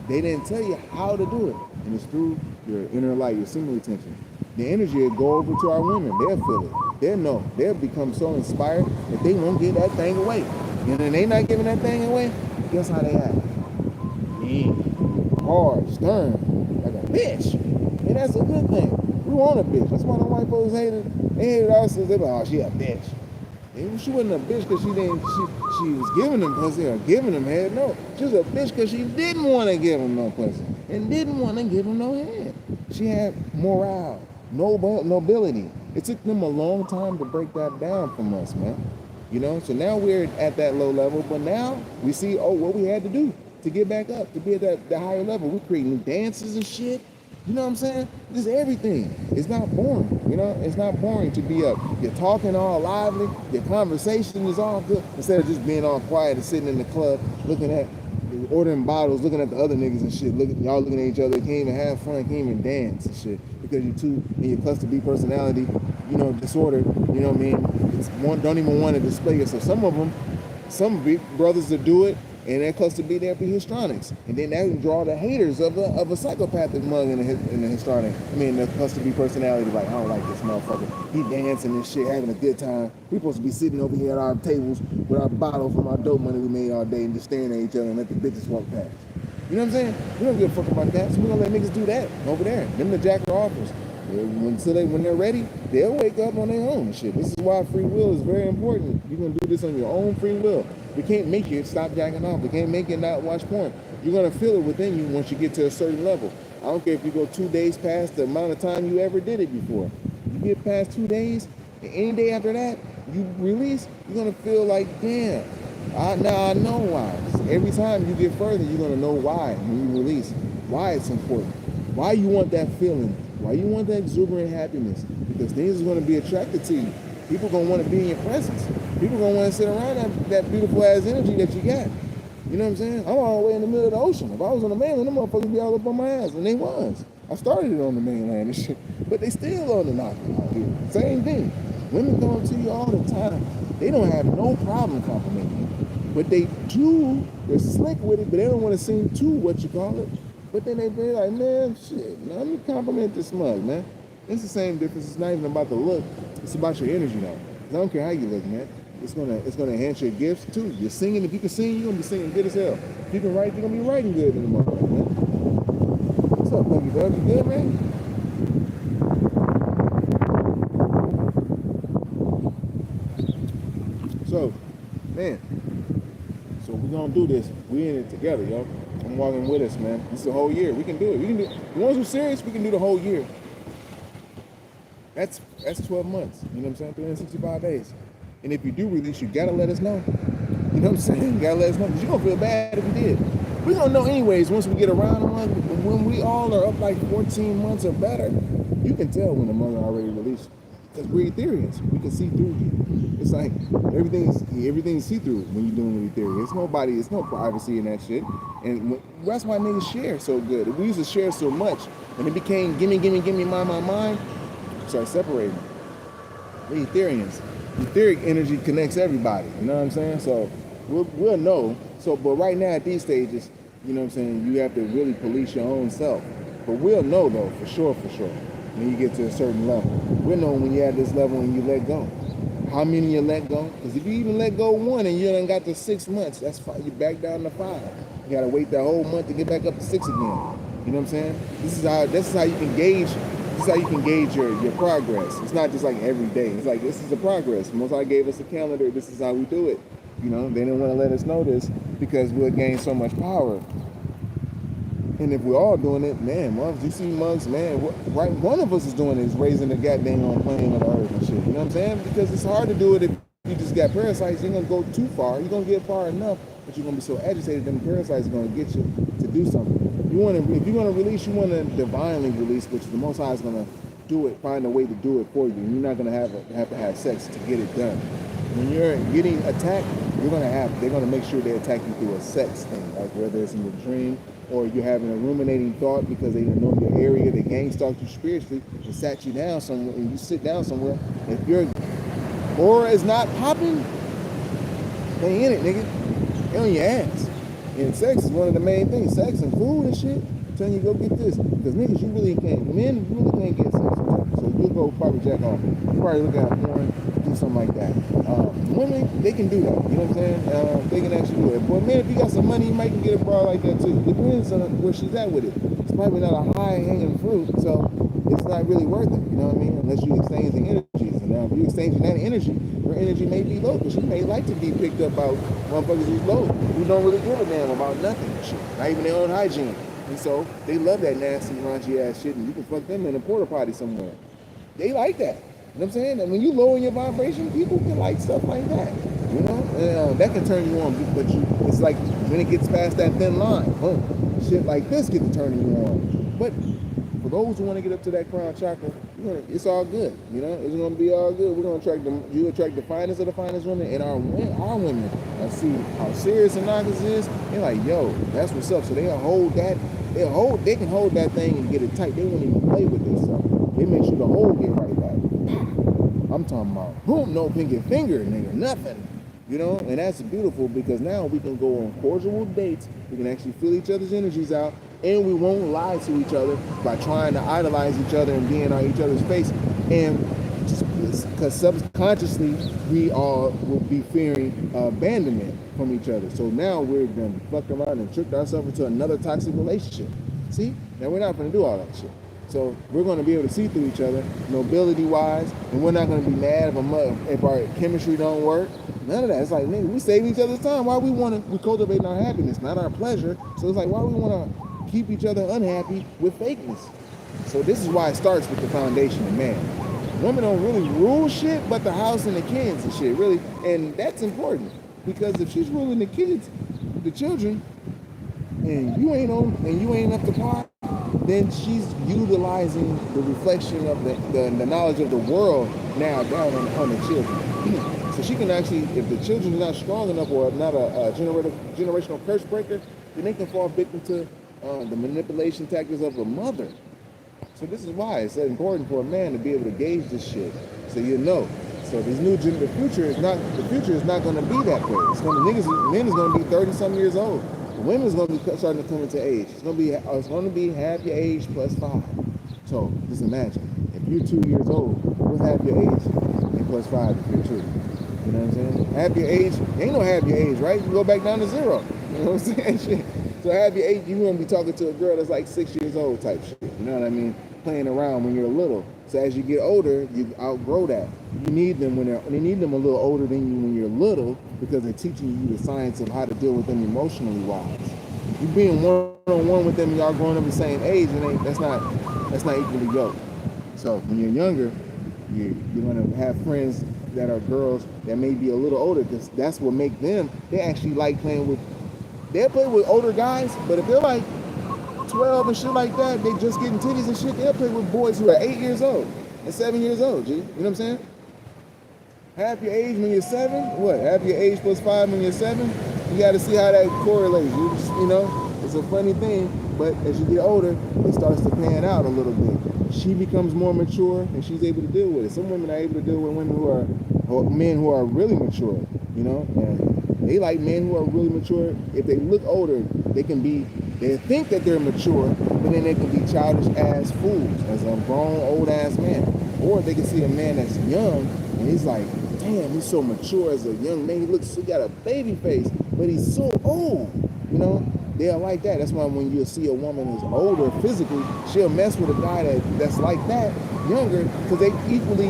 they didn't tell you how to do it. And it's through your inner light, your semen retention. The energy will go over to our women. They'll feel it. They'll know. They'll become so inspired that they won't give that thing away. And then they not giving that thing away, guess how they act? Mean, hard, stern, like a bitch. And that's a good thing. We want a bitch. That's why the white folks hated. They hated us. They were like, oh, she a bitch. And she wasn't a bitch because she was giving them pussy or giving them head. No, she was a bitch because she didn't want to give them no pussy and didn't want to give them no head. She had morale, nobility. It took them a long time to break that down from us, man. You know, so now we're at that low level, but now we see, oh, what we had to do to get back up, to be at that higher level. We create new dances and shit. You know what I'm saying? Just everything. It's not boring, you know? It's not boring to be up. You're talking all lively. Your conversation is all good. Instead of just being all quiet and sitting in the club, looking at, ordering bottles, looking at the other niggas and shit. Y'all looking at each other. Can't even have fun. Can't even dance and shit. Because you're too, in your cluster B personality, you know, disorder. You know what I mean? It's one, don't even want to display yourself. Some of them, some big brothers that do it, and that cluster B, there be histrionics. And then that can draw the haters of a psychopathic mug in the histrionic. I mean, the cluster B personality, like, I don't like this motherfucker. He dancing and shit, having a good time. We supposed to be sitting over here at our tables with our bottles from our dope money we made all day and just staring at each other and let the bitches walk past. You know what I'm saying? We don't give a fuck about that, so we're gonna let niggas do that over there. Them the jack offers. When they're ready, they'll wake up on their own shit. This is why free will is very important. You're gonna do this on your own free will. We can't make you stop jacking off. We can't make you not watch porn. You're gonna feel it within you once you get to a certain level. I don't care if you go 2 days past the amount of time you ever did it before. You get past 2 days, and any day after that, you release, you're gonna feel like, damn, now I know why. Every time you get further, you're gonna know why when you release, why it's important, why you want that feeling, why you want that exuberant happiness, because things are gonna be attracted to you. People gonna want to be in your presence. People gonna want to sit around that beautiful ass energy that you got. You know what I'm saying? I'm all the way in the middle of the ocean. If I was on the mainland, them motherfuckers be all up on my ass, and they was. I started it on the mainland and shit, but they still on the knocking out here. Same thing. Women come up to you all the time. They don't have no problem complimenting you, but they do. They're slick with it, but they don't want to seem too what you call it. But then they be like, man, shit, now let me compliment this mug, man. It's the same difference. It's not even about the look. It's about your energy now. I don't care how you look, man. It's gonna enhance your gifts too. You're singing. If you can sing, you're gonna be singing good as hell. If you can write, you're gonna be writing good in the morning, man. What's up, Funky Dog? You good, man? So, man. So we're gonna do this. We in it together, yo. I'm walking with us, man. This is a whole year. We can do it. We can do. The ones who are serious, we can do the whole year. That's 12 months, you know what I'm saying? 365 days. And if you do release, you gotta let us know. You know what I'm saying? You gotta let us know, because you're gonna feel bad if you did. We're gonna know anyways once we get around the month. When we all are up like 14 months or better, you can tell when the mother already released. Because we're Ethereans. We can see through you. It's like everything's see-through when you're doing the Ethereum. It's no privacy in that shit. And that's why niggas share so good. We used to share so much, and it became gimme, mine. Start separating. The Ethereans. Etheric energy connects everybody. You know what I'm saying? So we'll know. So, but right now at these stages, you know what I'm saying, you have to really police your own self. But we'll know though, for sure, when you get to a certain level. We'll know when you're at this level and you let go. How many you let go? Because if you even let go one and you done got to 6 months, that's fine. You back down to 5. You gotta wait that whole month to get back up to 6 again. You know what I'm saying? This is how you can gauge. This is how you can gauge your progress. It's not just like every day. It's like, this is the progress. Most I gave us a calendar. This is how we do it. You know, they didn't want to let us know this because we'll gain so much power. And if we're all doing it, man, mugs, you see mugs, man, right? One of us is doing it, is raising the goddamn on plane of the earth and shit. You know what I'm saying? Because it's hard to do it if you just got parasites. You're going to go too far. You're going to get far enough, but you're going to be so agitated that the parasites are going to get you to do something. If you're going to release, you want to divinely release, which the Most High is going to do it, find a way to do it for you. You're not going to have to have sex to get it done. When you're getting attacked, they're going to make sure they attack you through a sex thing, like whether it's in your dream or you're having a ruminating thought because they don't know your area, they gang stalked you spiritually and sat you down somewhere, and you sit down somewhere. If you're aura is not popping, they in it, nigga. They on your ass. And sex is one of the main things. Sex and food and shit. I'm telling you, go get this. Because niggas, you really can't, men really can't get sex. So you'll go probably jack off. You probably look at porn, do something like that. Women, they can do that. You know what I'm saying? They can actually do it. But man, if you got some money, you might can get a bra like that too. Depends on where she's at with it. It's probably not a high hanging fruit, so it's not really worth it. You know what I mean? Unless you exchanging energies. And now if you exchanging that energy, your energy may be low, because you may like to be picked up by motherfuckers who's low, who don't really give a damn about nothing and shit. Not even their own hygiene. And so they love that nasty, raunchy ass shit, and you can fuck them in a porta potty somewhere. They like that. You know what I'm saying? And when you lower your vibration, people can like stuff like that. You know? That can turn you on, but it's like when it gets past that thin line, shit like this gets turning you on. But for those who want to get up to that crown chakra, it's all good. You know, it's gonna be all good. We're gonna attract them. You attract the finest of the finest women, and our women. I see how serious the Nagas is. They're like, yo, that's what's up. So they'll hold that. They can hold that thing and get it tight. They won't even play with this stuff. They make sure the hole get right back. I'm talking about boom, no pinky finger, nigga, nothing. You know, and that's beautiful because now we can go on cordial dates. We can actually feel each other's energies out, and we won't lie to each other by trying to idolize each other and being on each other's face. And just because subconsciously we all will be fearing abandonment from each other. So now we're going to fuck around and trick ourselves into another toxic relationship. See? Now we're not going to do all that shit. So we're going to be able to see through each other, nobility-wise, and we're not going to be mad if our chemistry don't work. None of that. It's like, nigga, we save each other's time. Why we cultivate our happiness, not our pleasure. So it's like, why we want to keep each other unhappy with fakeness? So this is why it starts with the foundation of man. Women don't really rule shit, but the house and the kids and shit, really. And that's important, because if she's ruling the kids, the children, and you ain't up to par, then she's utilizing the reflection of the knowledge of the world now down on the children. So she can actually, if the children are not strong enough or not a generational curse breaker, then they can fall victim to the manipulation tactics of a mother. So this is why it's important for a man to be able to gauge this shit, so you know. So this the future is not going to be that way. It's going to men is going to be 30-something years old. Women is going to be starting to come into age. It's going to be half your age plus 5. So just imagine, if you're 2 years old, what's half your age and plus 5 if you're 2? You know what I'm saying? Half your age, ain't no half your age, right? You go back down to 0. You know what I'm saying? Shit. So half your age, you're going to be talking to a girl that's like 6 years old type shit. You know what I mean? Playing around when you're little. So as you get older, you outgrow that. You need them you need them a little older than you when you're little, because they're teaching you the science of how to deal with them emotionally wise. You being one-on-one with them, y'all growing up the same age, and that's not equally yoked. So when you're younger, you're gonna have friends that are girls that may be a little older, because that's what make them. They actually like playing with. They'll play with older guys, but if they're like 12 and shit like that, they just getting titties and shit, they'll play with boys who are 8 years old and 7 years old, G. You know what I'm saying? Half your age when you're 7, what? Half your age plus 5 when you're 7? You got to see how that correlates. You know, it's a funny thing, but as you get older, it starts to pan out a little bit. She becomes more mature, and she's able to deal with it. Some women are able to deal with women or men who are really mature, you know, and they like men who are really mature. If they look older, they think that they're mature, but then they can be childish ass fools as a grown old ass man. Or they can see a man that's young and he's like, damn, he's so mature as a young man. He got a baby face, but he's so old. You know, they're like that. That's why when you see a woman who's older physically, she'll mess with a guy that's like that, younger, because they're equally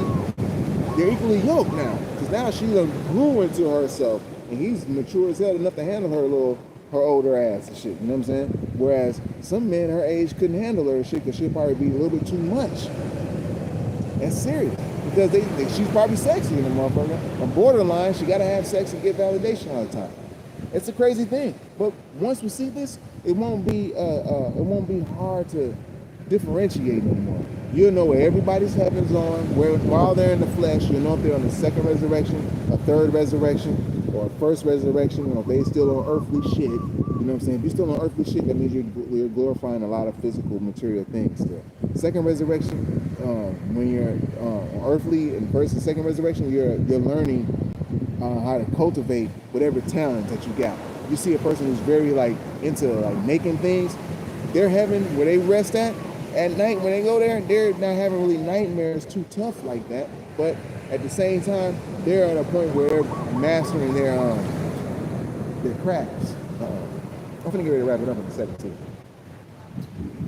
yoked now. Because now she grew into herself, and he's mature as hell enough to handle her older ass and shit, you know what I'm saying? Whereas some men her age couldn't handle her shit, because she'll probably be a little bit too much. That's serious, because she's probably sexy in the motherfucker. On borderline, she gotta have sex and get validation all the time. It's a crazy thing, but once we see this, it won't be hard to differentiate anymore. You'll know where everybody's heaven's on, while they're in the flesh. You'll know if they're on the second resurrection, a third resurrection, or a first resurrection, or if they still on earthly shit. You know what I'm saying? If you're still on earthly shit, that means you're glorifying a lot of physical, material things still. Second resurrection, when you're on earthly and first and second resurrection, you're learning how to cultivate whatever talent that you got. You see a person who's very like into like making things, their heaven where they rest at night when they go there, they're not having really nightmares too tough like that. But at the same time, they're at a point where they're mastering their crafts. I'm gonna get ready to wrap it up in a second too.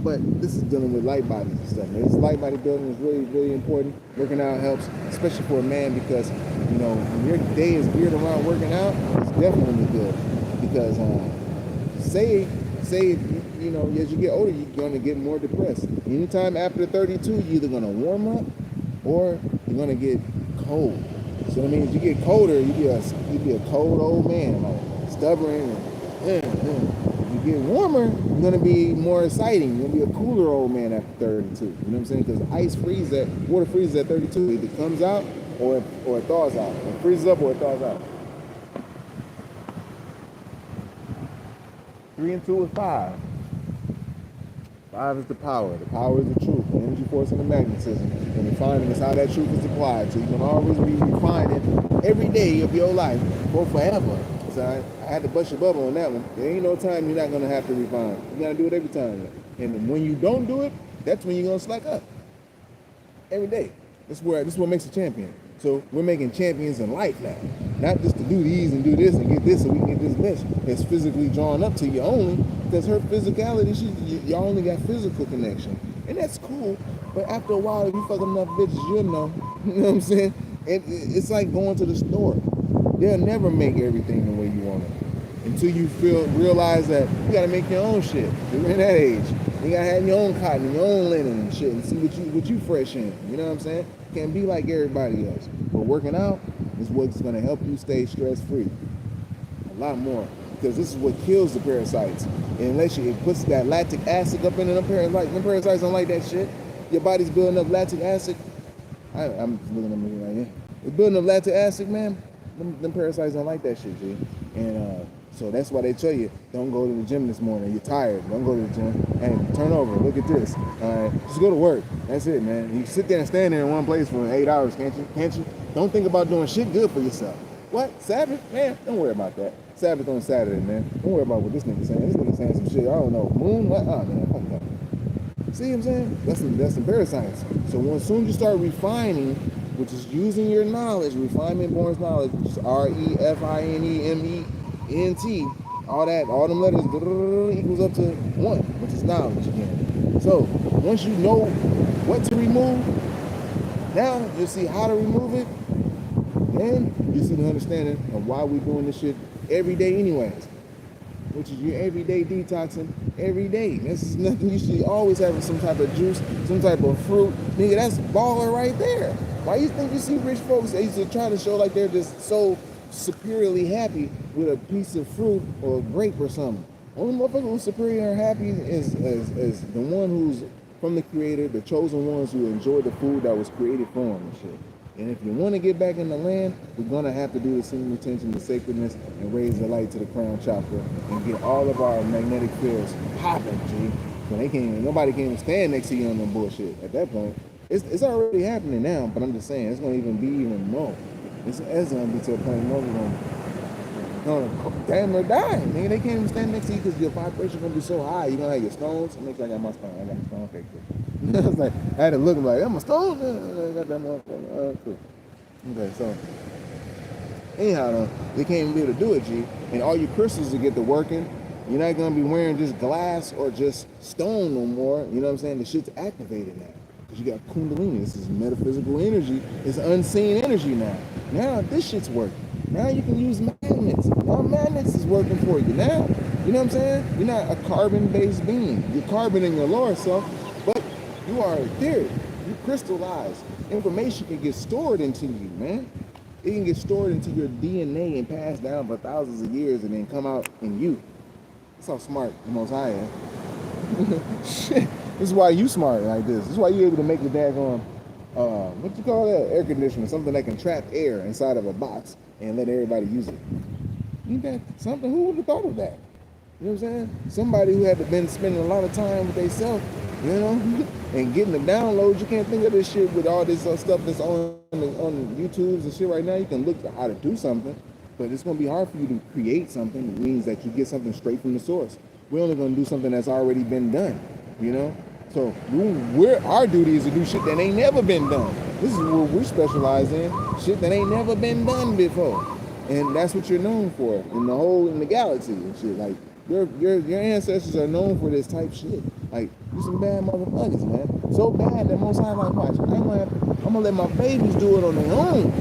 But this is dealing with light bodies and stuff. Man. This light body building is really, really important. Working out helps, especially for a man, because you know when your day is geared around working out, it's definitely good. Because say you know as you get older, you're gonna get more depressed. Anytime after 32, you're either gonna warm up or you're gonna get cold. So that means you get colder, you be a cold old man, like stubborn and you get warmer, you're gonna be more exciting. You're gonna be a cooler old man after 32. You know what I'm saying? Because water freezes at 32. It either comes out or it thaws out. It freezes up or it thaws out. 3 and 2 is 5. 5 is the power. The power is the truth, the energy force and the magnetism. And refining is how that truth is applied. So you can always be refining every day of your life for forever. So I had to bust your bubble on that one. There ain't no time you're not gonna have to refine. You gotta do it every time. And when you don't do it, that's when you're gonna slack up. Every day. This is what makes a champion. So we're making champions in life now. Not just to do these and do this and get this so we can get this bitch that's physically drawn up to you only, because her physicality, y'all only got physical connection. And that's cool, but after a while, if you fuck enough bitches, you'll know. You know what I'm saying? It's like going to the store. They'll never make everything the way you want it until you realize that you gotta make your own shit. You're in that age. You gotta have your own cotton, your own linen and shit, and see what you fresh in. You know what I'm saying? Can't be like everybody else. But working out is what's gonna help you stay stress free. A lot more, because this is what kills the parasites. And unless it puts that lactic acid up in them parasites don't like that shit. Your body's building up lactic acid. I'm looking at me right here. It's building up lactic acid, man. Them parasites don't like that shit, G. And so that's why they tell you, don't go to the gym this morning. You're tired. Don't go to the gym. Hey, turn over. Look at this. Just go to work. That's it, man. You sit there and stand there in one place for 8 hours, can't you? Can't you? Don't think about doing shit good for yourself. What? Sabbath? Man, don't worry about that. Sabbath on Saturday, man. Don't worry about what this nigga saying. This nigga saying some shit. I don't know. Moon? What? Oh, man. Fuck that. See what I'm saying? That's some parasites. So as soon as you start refining, which is using your knowledge, refinement born knowledge, which is REFINEMENT, all them letters equals up to 1, which is knowledge again. So once you know what to remove, now you see how to remove it, then you see the understanding of why we're doing this shit every day anyways, which is your everyday detoxing every day. This is nothing. You should always having some type of juice, some type of fruit. Nigga, that's baller right there. Why you think you see rich folks, they used to try to show like they're just so superiorly happy with a piece of fruit or a grape or something? Only motherfucker who's superior and happy is the one who's from the creator, the chosen ones who enjoy the food that was created for them and shit. And if you want to get back in the land, we're going to have to do the semen retention, the sacredness, and raise the light to the crown chakra and get all of our magnetic fields popping, G. So nobody can even stand next to you on them bullshit at that point. It's already happening now, but I'm just saying, it's going to even be even more. It's going to be to a point where we're going to damn near die. Nigga, they can't even stand next to you because your vibration going to be so high. You're going to have your stones. Make sure I got my stone. I got my stone. Okay, cool. I was like, I had to look like, I'm a stone. I got that motherfucker. Cool. Okay, so anyhow, though, they can't even be able to do it, G. And all your crystals will get to working. You're not going to be wearing just glass or just stone no more. You know what I'm saying? The shit's activated now. Because you got Kundalini. This is metaphysical energy. It's unseen energy now. Now this shit's working. Now you can use magnets. Now magnets is working for you now. You know what I'm saying? You're not a carbon-based being. You're carbon in your lower self, but you are etheric. You crystallize. Information can get stored into you, man. It can get stored into your DNA and passed down for thousands of years and then come out in you. That's how smart the Most High is. Shit. This is why you smart like this. This is why you're able to make the daggone, what you call that? Air conditioner. Something that can trap air inside of a box and let everybody use it. You got something. Who would have thought of that? You know what I'm saying? Somebody who had been spending a lot of time with themselves, you know, and getting the downloads. You can't think of this shit with all this stuff that's on YouTube's and shit right now. You can look at how to do something, but it's gonna be hard for you to create something. It means that you get something straight from the source. We're only gonna do something that's already been done, you know. So our duty is to do shit that ain't never been done. This is what we specialize in, shit that ain't never been done before, and that's what you're known for in the galaxy and shit. Like your ancestors are known for this type shit. Like, you some bad motherfuckers, man. So bad that most high like, watch, I'm gonna let my babies do it on their own.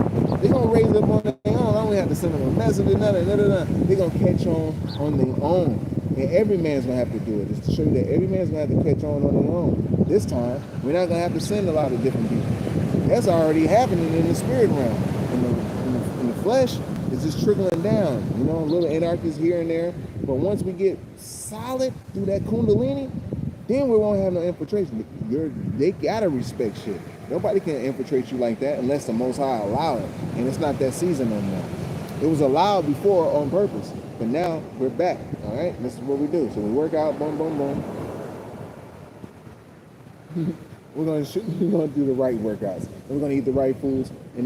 They gonna raise up on their own. I don't have to send them a message or nothing. They gonna catch on their own. And every man's gonna have to do it. It's to show you that every man's gonna have to catch on their own. This time, we're not gonna have to send a lot of different people. That's already happening in the spirit realm. In the flesh, it's just trickling down. You know, little anarchies here and there. But once we get solid through that kundalini, then we won't have no infiltration. They gotta respect shit. Nobody can infiltrate you like that unless the Most High allow it. And it's not that season no more. It was allowed before on purpose. But now we're back. All right, this is what we do. So we work out, boom, boom, boom. We're gonna do the right workouts. We're gonna eat the right foods. And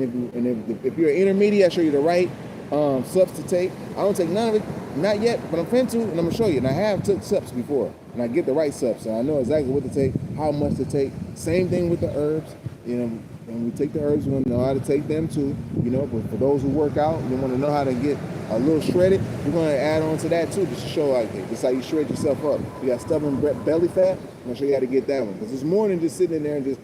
if you're intermediate, I show you the right subs to take. I don't take none of it, not yet, but I'm finna to, and I'm gonna show you. And I have took subs before, and I get the right subs, so I know exactly what to take, how much to take. Same thing with the herbs. You know, when we take the herbs, we want to know how to take them too. You know, but for those who work out, you want to know how to get a little shredded. We're gonna add on to that too, just to show like this is how you shred yourself up. You got stubborn belly fat. I'm gonna show you how to get that one, because it's more than just sitting in there and just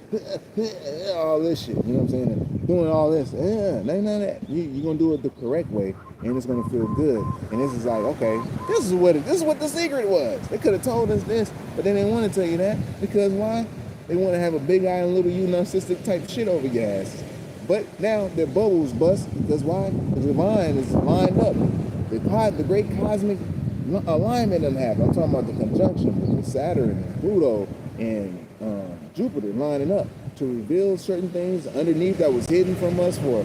all this shit. You know what I'm saying? And doing all this, none of that. You're gonna do it the correct way, and it's gonna feel good. And this is like, okay, this is what the secret was. They could have told us this, but they didn't want to tell you that, because why? They want to have a big eye and little you narcissistic type shit over your asses. But now their bubbles bust, because why? The divine is lined up. The great cosmic alignment doesn't happen. I'm talking about the conjunction with Saturn and Pluto and Jupiter lining up to reveal certain things underneath that was hidden from us for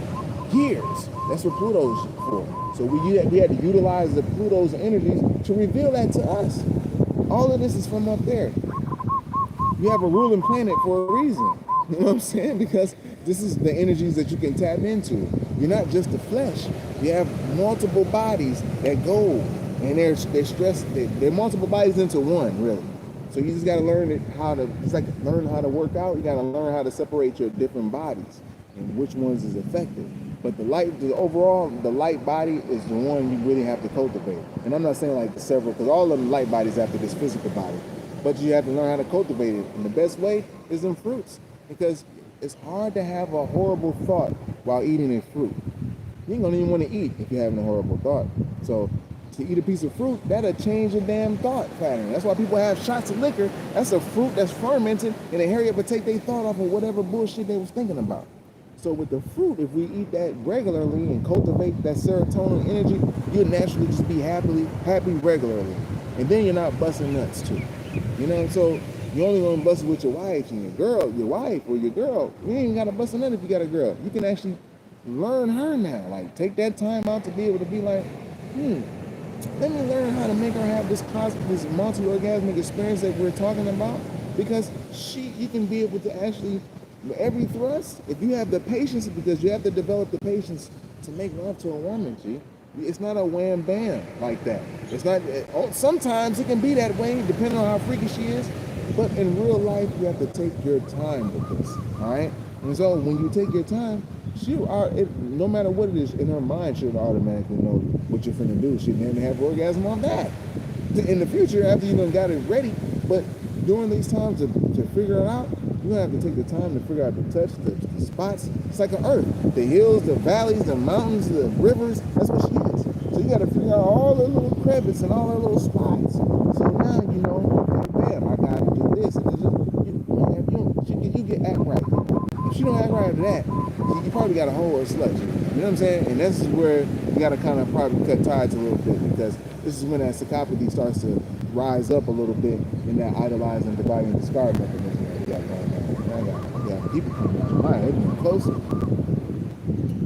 years. That's what Pluto's for. So we had to utilize the Pluto's energies to reveal that to us. All of this is from up there. You have a ruling planet for a reason. You know what I'm saying? Because this is the energies that you can tap into. You're not just the flesh. You have multiple bodies that go, and they're stressed. They're multiple bodies into one, really. So you just got to learn it's like learn how to work out. You got to learn how to separate your different bodies and which ones is effective. But the light body is the one you really have to cultivate. And I'm not saying like several, because all of the light bodies after this physical body. But you have to learn how to cultivate it. And the best way is in fruits. Because it's hard to have a horrible thought while eating a fruit. You ain't gonna even want to eat if you're having a horrible thought. So to eat a piece of fruit, that'll change your damn thought pattern. That's why people have shots of liquor. That's a fruit that's fermented, and they hurry up and take their thought off of whatever bullshit they was thinking about. So with the fruit, if we eat that regularly and cultivate that serotonin energy, you'll naturally just be happy regularly. And then you're not busting nuts too. You know, so you only gonna bust it with your wife and your wife or your girl. You ain't gotta bust a nut if you got a girl. You can actually learn her now. Like, take that time out to be able to be like, let me learn how to make her have this multi-orgasmic experience that we're talking about. Because you can be able to actually, every thrust, if you have the patience, because you have to develop the patience to make love to a woman, G. It's not a wham bam like that. It's not. Sometimes it can be that way, depending on how freaky she is. But in real life, you have to take your time with this. All right. And so when you take your time, no matter what it is in her mind, she'll automatically know what you're finna do. She'll never have orgasm on that. In the future, after you done got it ready, but during these times to figure it out, you have to take the time to figure out the touch, the spots. It's like an earth. The hills, the valleys, the mountains, the rivers. That's what she is. So you got to figure out all the little crevices and all the little spots. So now you know, okay, bam, I got to do this. And you get act right. If she don't act right after that, you probably got a whole or slut. You know what I'm saying? And this is where you got to kind of probably cut ties a little bit, because this is when that psychopathy starts to rise up a little bit in that idolizing, dividing, and discard mechanism that we got going on. I got people coming out of mind, they're getting closer.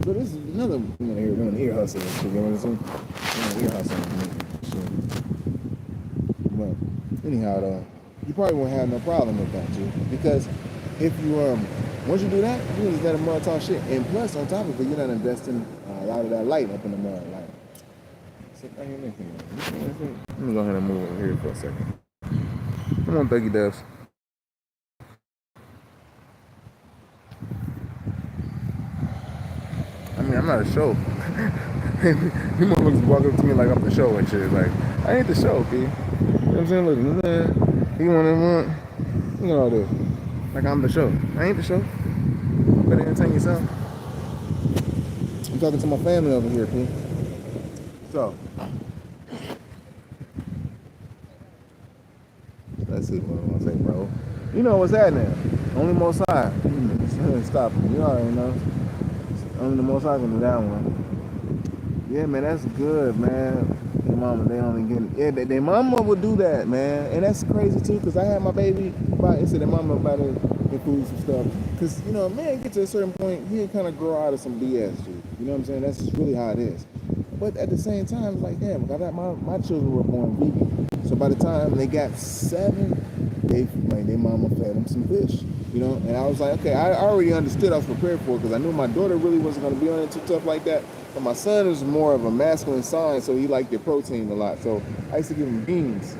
So this is another, we're gonna ear hustle. You know what I'm saying? Ear hustle. Anyhow, though, you probably won't have no problem with that, too. Because if you, once you do that, you just let a mud talk shit. And plus, on top of it, you're not investing a lot of that light up in the mud. Like, sit right here next to me. Let me go ahead and move over here for a second. Come on, Becky Devs. I mean, I'm not a show. You motherfuckers walk up to me like I'm the show and shit. Like, I ain't the show, P. You know what I'm saying? Look, you want, look at all this. Like I'm the show. I ain't the show. Better entertain yourself. I'm talking to my family over here, P. So, let's see what I want to say, bro. You know what's happening. Only Most High. Stop him. You already know. Only the Most High can do that one. Yeah, man, that's good, man. Their mama, they only get it. Yeah, their mama would do that, man. And that's crazy, too, because I had my baby, it said their mama about it, food some stuff. Because, you know, a man gets to a certain point, he'll kind of grow out of some BS, dude. You know what I'm saying? That's really how it is. But at the same time, it's like, damn, my children were born vegan. So by the time they got 7, their mama fed them some fish. You know, and I was like, okay, I already understood, I was prepared for it, because I knew my daughter really wasn't going to be on it too tough like that. But my son is more of a masculine sign, so he liked the protein a lot. So I used to give him beans,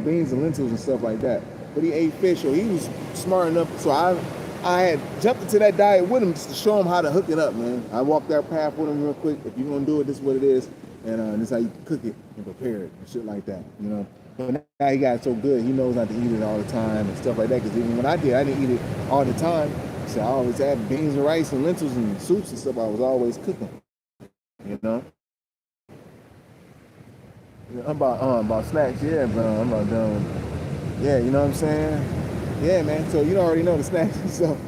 beans and lentils and stuff like that. But he ate fish, so he was smart enough. So I had jumped into that diet with him just to show him how to hook it up, man. I walked that path with him real quick. If you're going to do it, this is what it is. And this is how you cook it and prepare it and shit like that, you know. But now he got so good, he knows not to eat it all the time and stuff like that. Because even when I didn't eat it all the time. So I always had beans and rice and lentils and soups and stuff I was always cooking, you know. I'm about snacks, yeah, but I'm about done. Yeah, you know what I'm saying? Yeah, man. So you already know the snacks and stuff.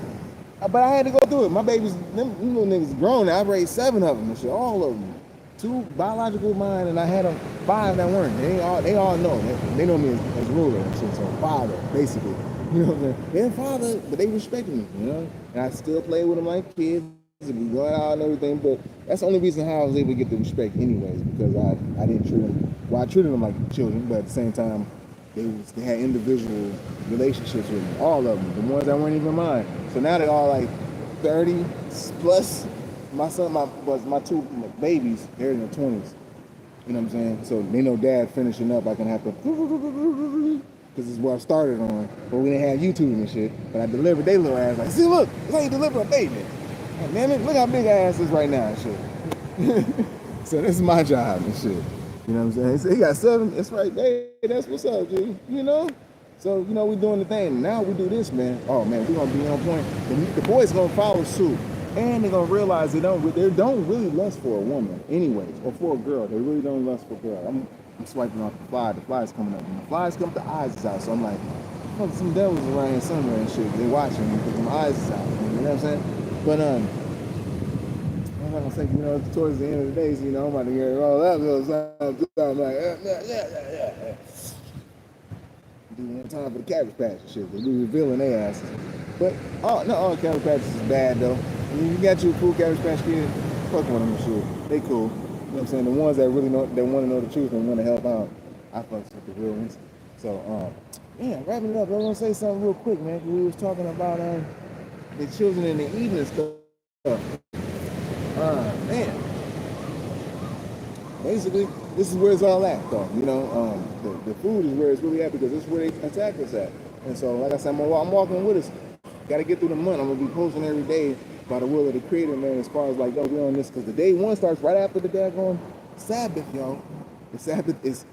But I had to go through it. My babies, them little niggas grown now. I raised 7 of them and shit, all of them. 2 biological of mine, and I had them 5 that weren't. They all know. They know me as ruler and shit, so father, basically. You know what I'm saying? They're father, but they respect me, you know? And I still play with them like kids, and we go out and everything, but that's the only reason how I was able to get the respect anyways, because I didn't treat them, well, I treated them like children, but at the same time, they had individual relationships with me, all of them, the ones that weren't even mine. So now they're all like 30 plus. My son, my 2 babies, they're in their 20s. You know what I'm saying? So they know dad finishing up. I can have to, because this is what I started on. But we didn't have YouTube and shit. But I delivered their little ass. Like, see, look, that's how you deliver a baby. Like, damn it, look how big our ass is right now and shit. So this is my job and shit. You know what I'm saying? So he got 7. It's right there. That's what's up, G. You know? So, you know, we're doing the thing. Now we do this, man. Oh, man, we're going to be on point. The boys going to follow suit. And they're going to realize they don't really lust for a woman anyways, or for a girl. They really don't lust for a girl. I'm swiping off the fly. The fly's coming up. When the flies come, the eyes is out. So I'm like, fuck, some devils around here somewhere and shit. They watching me because my eyes is out. You know what I'm saying? But, I'm not going to say, you know, towards the end of the day, so, you know, I'm about to get all that little something. I'm like, yeah. Dude, time for the Cabbage Patch and shit. They be revealing their asses. But, not all Cabbage Patches is bad, though. I mean, you got you a cool Cabbage Patch kid, fuck one of them shit. They cool. You know what I'm saying? The ones that really know, that want to know the truth and want to help out, I fucks with the real ones. So, yeah, wrapping it up, I want to say something real quick, man. We was talking about the children in the evening stuff. Man. Basically, this is where it's all at, though. You know, the food is where it's really at because this is where they attack us at. And so, like I said, I'm walking with us. Got to get through the month. I'm going to be posting every day by the will of the Creator, man, as far as like, yo, we're on this. Because the day 1 starts right after the daggone Sabbath, yo. The Sabbath it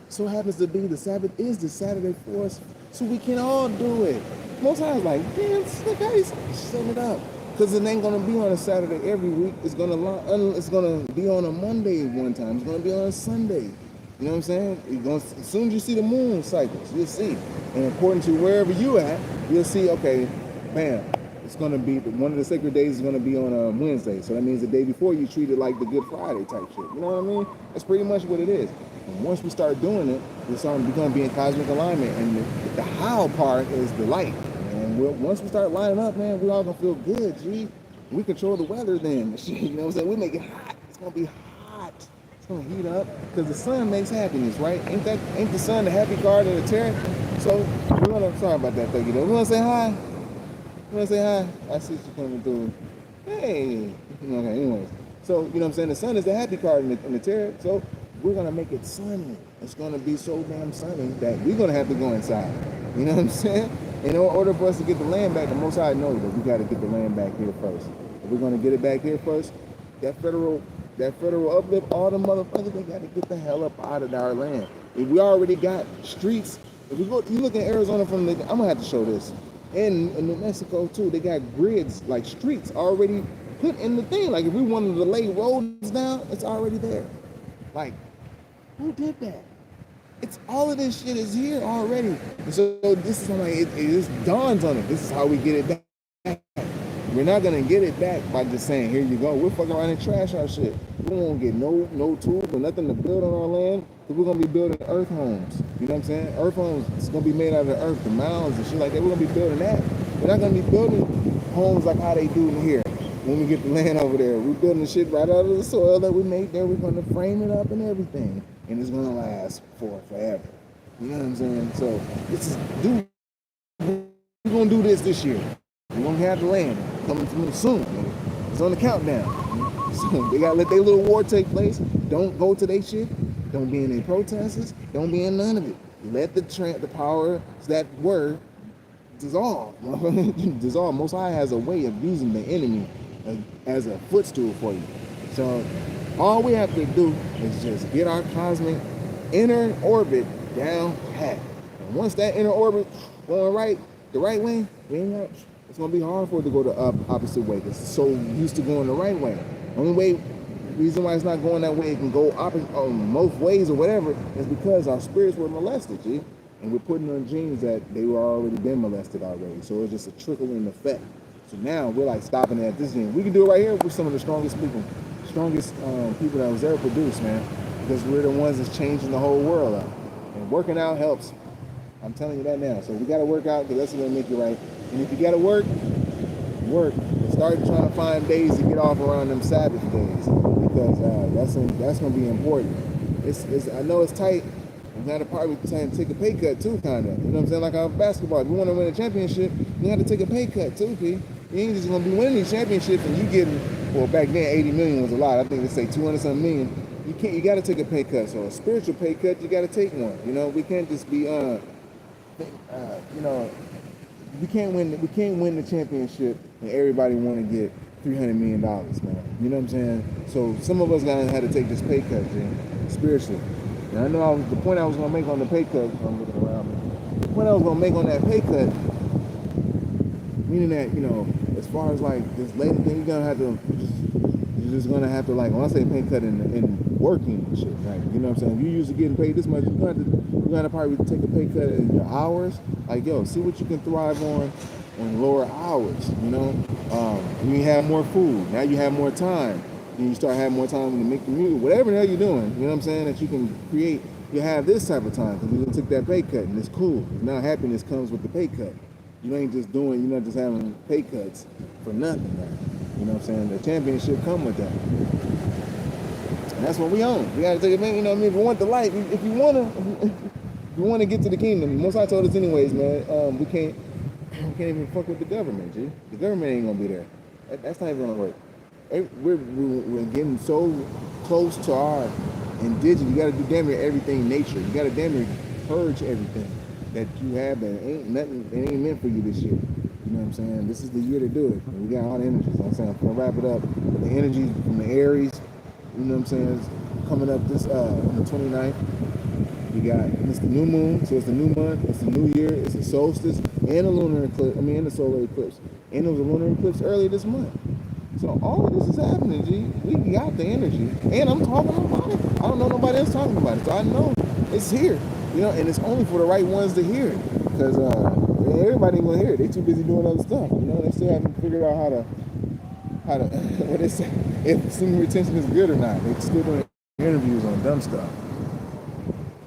so happens to be the Sabbath is the Saturday for us, so we can all do it. Most times, like, damn, look how he's setting it up. Because it ain't going to be on a Saturday every week. It's going to be on a Monday one time. It's going to be on a Sunday. You know what I'm saying? As soon as you see the moon cycles, you'll see. And according to wherever you at, you'll see, okay, bam, it's going to be, one of the sacred days is going to be on a Wednesday. So that means the day before you treat it like the Good Friday type shit. You know what I mean? That's pretty much what it is. And once we start doing it, we're going to be in cosmic alignment. And the how part is the light. And once we start lining up, man, we all going to feel good, G. We control the weather then. You know what I'm saying? We make it hot. It's going to be hot. It's gonna heat up because the sun makes happiness, right? Ain't the sun the happy card of the tarot? So we're gonna, sorry about that, thank you. We're gonna say hi. We're gonna say hi. I see you coming through. Hey. Okay. Anyways, so you know what I'm saying. The sun is the happy card in the tarot. So we're gonna make it sunny. It's gonna be so damn sunny that we're gonna have to go inside. You know what I'm saying? In order for us to get the land back, the Most High knows that we got to get the land back here first. If we're gonna get it back here first, that federal uplift, all the motherfuckers, they got to get the hell up out of our land. If we already got streets, if we go, you look at Arizona from the, I'm gonna have to show this. In New Mexico too, they got grids, like streets already put in the thing. Like if we wanted to lay roads down, it's already there. Like, who did that? It's all of this shit is here already. And so this is like, it just dawns on it. This is how we get it back. We're not gonna get it back by just saying, here you go. We're fucking around and trash our shit. We won't get no tools or nothing to build on our land. We're gonna be building earth homes. You know what I'm saying? Earth homes, it's gonna be made out of the earth, the mounds and shit like that. We're gonna be building that. We're not gonna be building homes like how they do in here. When we get the land over there, we're building the shit right out of the soil that we made there. We're gonna frame it up and everything. And it's gonna last for forever. You know what I'm saying? So this is we're gonna do this year. We're gonna have the land coming through soon. It's on the countdown. So they gotta let their little war take place. Don't go to their shit. Don't be in any protesters. Don't be in none of it. Let the powers that were dissolve. Dissolve. Most High has a way of using the enemy as a footstool for you. So all we have to do is just get our cosmic inner orbit down pat. And once that inner orbit going right, the right way, it's gonna be hard for it to go the opposite way because it's so used to going the right way. Only way, reason why it's not going that way, it can go opposite most ways or whatever, is because our spirits were molested, G. And we're putting on genes that they were already been molested already. So it's just a trickling effect. So now we're like stopping at this gene. We can do it right here with some of the strongest people that was ever produced, man. Because we're the ones that's changing the whole world out. And working out helps. I'm telling you that now. So we gotta work out because that's gonna make you right. And if you gotta work. Start trying to find days to get off around them Sabbath days because that's gonna be important. I know it's tight. I'm gonna probably take a pay cut too, kind of. You know what I'm saying? Like our basketball. If you want to win a championship, you have to take a pay cut too, P. You ain't just gonna be winning these championships and you getting, well, back then 80 million was a lot. I think they say 200-something million. You got to take a pay cut. So a spiritual pay cut, you got to take one. You know, we can't just be we can't win the championship and everybody want to get $300 million, man. You know what I'm saying? So some of us gotta have to take this pay cut, Jim, spiritually. And I know the point I was gonna make on the pay cut. I'm looking around. The point I was gonna make on that pay cut, meaning that as far as like this lady thing, you're just gonna have to like when I say pay cut in working and shit, right? You know what I'm saying? If you used to getting paid this much, you're gonna probably take a pay cut in your hours. Like, see what you can thrive on lower hours, you have more food, now you have more time, and you start having more time to make the music, whatever the hell you're doing, you know what I'm saying, that you can create, you have this type of time, because you took that pay cut, and it's cool. Now happiness comes with the pay cut. You're not just having pay cuts for nothing, right? You know what I'm saying? The championship come with that. And that's what we own. We gotta take it, man, if you want the life, if you wanna get to the kingdom, most I told us anyways, man, we can't even fuck with the government, G. The government ain't gonna be there. That's not even gonna work. We're getting so close to our indigenous. You gotta do damn near everything nature. You gotta damn near purge everything that you have that ain't nothing, it ain't meant for you this year. You know what I'm saying? This is the year to do it. And we got all the energies. You know what I'm saying? I'm gonna wrap it up. The energies from the Aries, you know what I'm saying, is coming up this on the 29th. We got, it's the new moon, so it's the new month, it's the new year, it's the solstice, and a lunar eclipse, and the solar eclipse. And there was a lunar eclipse earlier this month. So all of this is happening, G. We got the energy. And I'm talking about it. I don't know nobody else talking about it. So I know it's here. And it's only for the right ones to hear it. Because everybody ain't gonna hear it. They too busy doing other stuff. They still haven't figured out how to what they say, if semen retention is good or not. They still doing interviews on dumb stuff.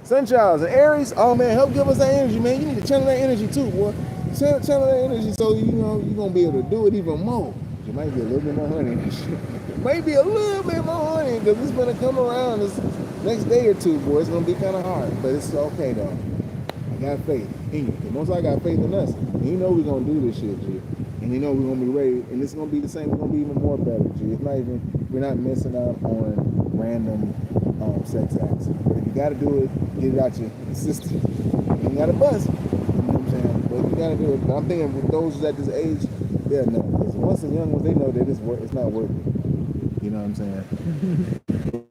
Sunshines and Aries, oh man, help give us that energy, man. You need to channel that energy too, boy. Channel that energy so you're gonna be able to do it even more. It might be a little bit more honey. It might be a little bit more honey because it's gonna come around this next day or two, boy. It's gonna be kind of hard, but it's okay though. I got faith in you. Most I got faith in us. And you know we're gonna do this shit, G. And you know we're gonna be ready, and it's gonna be the same. It's gonna be even more better, G. It's not even. We're not missing out on random sex acts. But if you gotta do it, get it out your system. You ain't gotta bust. You know what I'm saying? But you gotta do it. But I'm thinking with those at this age, they'll know. Because once the young ones, they know that it's not worth it. You know what I'm saying?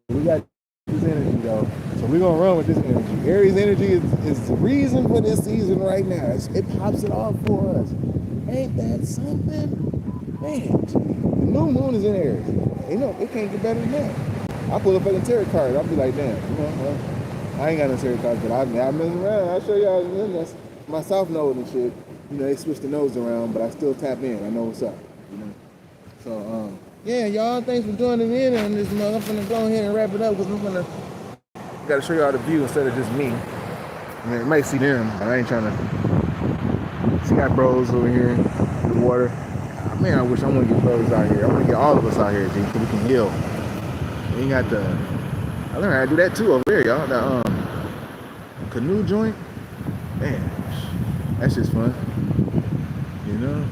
We got this energy though, so we're gonna run with this energy. Aries energy is the reason for this season right now. It pops it off for us. Ain't that something? Man, the new moon is in Aries. You know, it can't get better than that. I pull a fucking tarot card. I'll be like, damn, you know, well, I ain't got no tarot cards, but I'm messing around. I'll show y'all my south node and shit. You know, they switch the nodes around, but I still tap in. I know what's up. You know, so yeah, y'all, thanks for joining in on this month. I'm gonna go ahead and wrap it up because I'm gonna gotta show y'all the view instead of just me. I mean, you might see them, but I ain't trying to. See, got bros over here in the water. Man, I wish I want to get brothers out here. I want to get all of us out here, G, so we can heal. We ain't got the. I learned how to do that too over there, y'all. The canoe joint. Man, that's just fun. You know.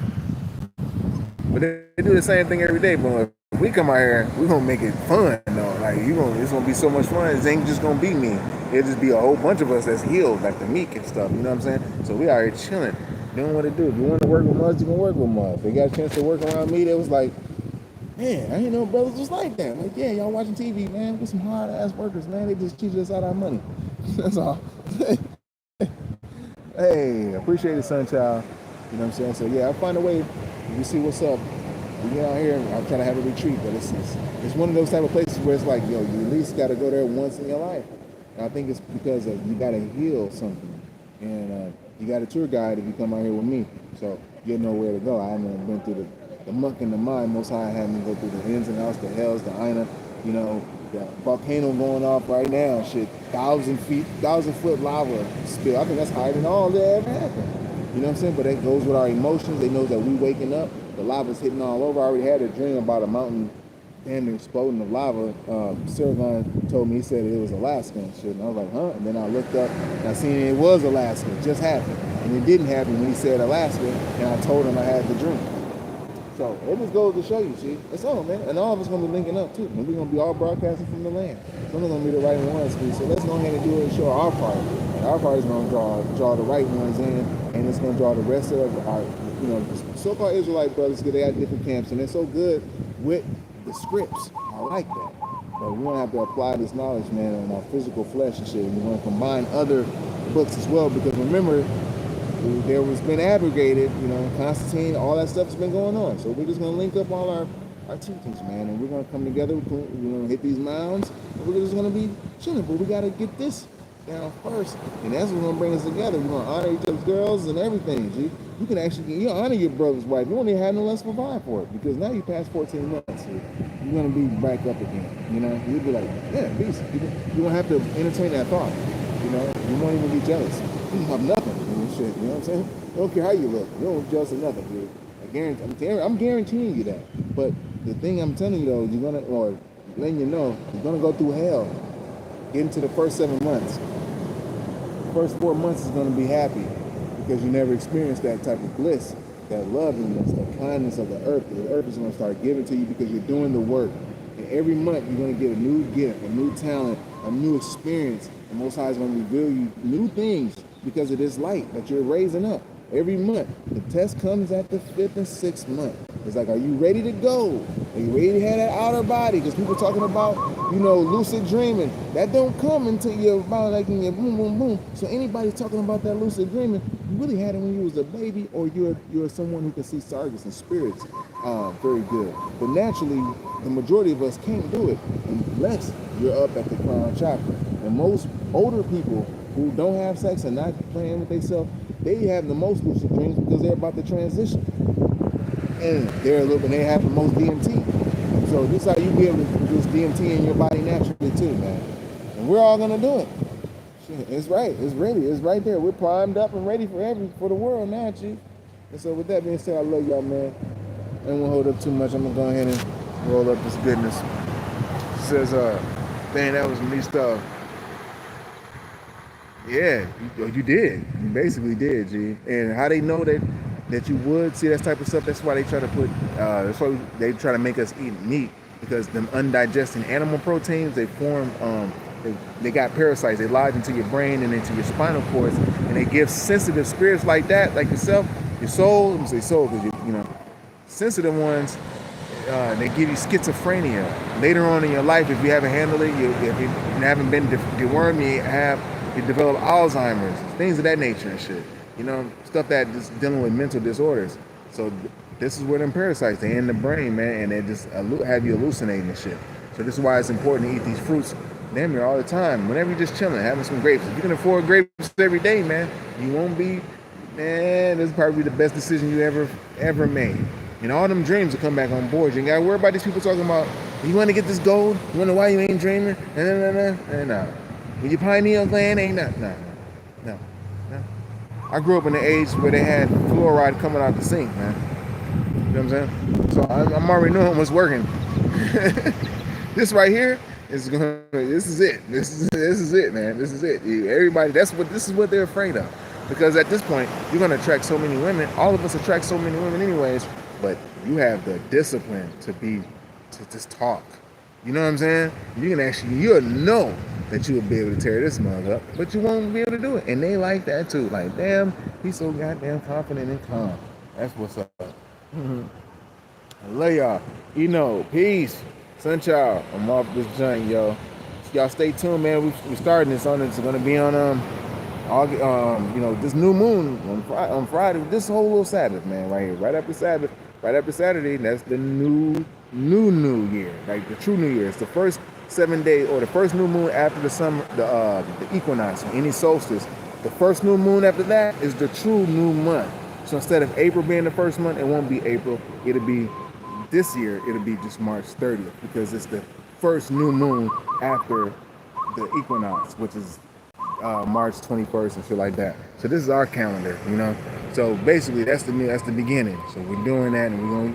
But they do the same thing every day. But if we come out here, we gonna make it fun, though. Like it's gonna be so much fun. It ain't just gonna be me. It'll just be a whole bunch of us that's healed, like the meek and stuff. You know what I'm saying? So we out here chilling. Doing what it do. If you want to work with us, you can work with us. They got a chance to work around me. They was like, man, I ain't know brothers just like that. Like, yeah, y'all watching TV, man. We're some hard ass workers, man. They just cheated us out our money. That's all. Hey, appreciate it, son, child. You know what I'm saying? So yeah, I'll find a way. We see what's up. We get out here. I'm trying to have a retreat, but it's one of those type of places where it's like, yo, you at least got to go there once in your life. And I think it's because you got to heal something, and you got a tour guide if you come out here with me, so you know where to go. I haven't been through the muck and the mine. Most High had me go through the ins and outs, the hells, the Aina, you know, the volcano going off right now, shit, 1,000-foot lava spill. I think that's higher than all that ever happened. You know what I'm saying? But that goes with our emotions. They know that we waking up, the lava's hitting all over. I already had a dream about a mountain damn near exploding of lava. Sirgon told me, he said it was Alaska and shit. And I was like, huh? And then I looked up and I seen it was Alaska. It just happened. And it didn't happen when he said Alaska. And I told him I had the dream. So it just goes to show you, see? It's on, man. And all of us going to be linking up, too. And we're going to be all broadcasting from the land. Some are going to be the right ones, please. So let's go ahead and do it and show our part. And our part is going to draw the right ones in. And it's going to draw the rest of our, you know, so-called Israelite brothers, because they got different camps. And they're so good with the scripts. I like that. But we want to have to apply this knowledge, man, on our physical flesh and shit. And we want to combine other books as well, because remember, there was been abrogated, you know, Constantine, all that stuff has been going on. So we're just going to link up all our teachings, man, and we're going to come together, we're going to hit these mounds, and we're just going to be chilling. But we got to get this down first, and that's what's going to bring us together. We're going to honor each other's girls and everything, G. You can actually, honor your brother's wife. You won't even have no less provide for it, because now you passed 14 months, G. You're going to be back up again, you know. You'll be like, yeah, peace. You won't have to entertain that thought, you know. You won't even be jealous of nothing. Shit, you know what I'm saying? I don't care how you look. You don't jealous of nothing, dude. I'm guaranteeing you that. But the thing I'm telling you though, you're gonna, or letting you know, you're gonna go through hell. Get into the first 7 months. The first 4 months is gonna be happy because you never experienced that type of bliss, that loveliness, that kindness of the earth. The earth is gonna start giving to you because you're doing the work. And every month you're gonna get a new gift, a new talent, a new experience. The Most High is gonna reveal you new things because of this light that you're raising up every month. The test comes at the 5th and 6th month. It's like, are you ready to go? Are you ready to have that outer body? Because people talking about, lucid dreaming. That don't come until you're about like in your boom, boom, boom. So anybody talking about that lucid dreaming, you really had it when you was a baby, or you're someone who can see sargas and spirits very good. But naturally, the majority of us can't do it unless you're up at the crown chakra. And most older people who don't have sex and not playing with themselves, they have the most lucid dreams because they're about to transition. And they have the most DMT. So this is how you be able to produce DMT in your body naturally too, man. And we're all gonna do it. Shit, it's right, it's ready, it's right there. We're primed up and ready for the world now, Chief. And so with that being said, I love y'all, man. won't hold up too much. I'm gonna go ahead and roll up this goodness. It says, dang, that was me stuff. Yeah, you did. You basically did, G. And how they know that you would see that type of stuff? That's why they try to put. That's why they try to make us eat meat, because them undigested animal proteins, they form. They got parasites. They lodge into your brain and into your spinal cords, and they give sensitive spirits like that, like yourself, your soul. Let me say soul, because you know, sensitive ones. They give you schizophrenia later on in your life if you haven't handled it. If you haven't been dewormed, you develop Alzheimer's, things of that nature and shit. You know, stuff that just dealing with mental disorders. So this is where them parasites, they in the brain, man, and they just have you hallucinating and shit. So this is why it's important to eat these fruits damn near all the time. Whenever you're just chilling, having some grapes. If you can afford grapes every day, man, you won't be, man, this is probably the best decision you ever made. And all them dreams will come back on board. You ain't gotta worry about these people talking about, you wanna get this gold? You wonder why you ain't dreaming? No. When you pineal gland ain't no. I grew up in the age where they had fluoride coming out the sink, man. You know what I'm saying? So I'm already knowing what's working. This right here is gonna. This is it. This is it, man. This is it. Everybody. This is what they're afraid of, because at this point you're gonna attract so many women. All of us attract so many women, anyways. But you have the discipline to just talk. You know what I'm saying? You'll know that you'll be able to tear this mug up, but you won't be able to do it. And they like that too. Like, damn, he's so goddamn confident and calm. That's what's up. I love y'all. Peace. Sunchild, I'm off this joint, yo. Y'all stay tuned, man. We starting this on. It's gonna be on this new moon on Friday. This whole little Sabbath, man, right here, right after Sabbath, right after Saturday. That's the new year, like the true New Year. It's the first 7 days, or the first new moon after the summer, the equinox, any solstice. The first new moon after that is the true new month. So instead of April being the first month, it won't be April. It'll be this year. It'll be just March 30th, because it's the first new moon after the equinox, which is March 21st and shit like that. So this is our calendar, you know. So basically, that's the beginning. So we're doing that, and we're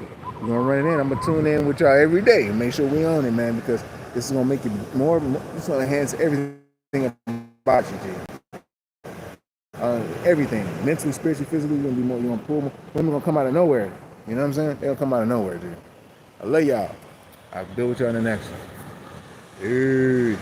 gonna run it in. I'm gonna tune in with y'all every day and make sure we own it, man, because this is gonna make you more. It's gonna enhance everything about you, G. Everything, mentally, spiritually, physically. You're gonna be more. You're gonna pull more. Women gonna come out of nowhere. You know what I'm saying? They'll come out of nowhere, dude. I love y'all. I'll deal with y'all in the next one. Peace.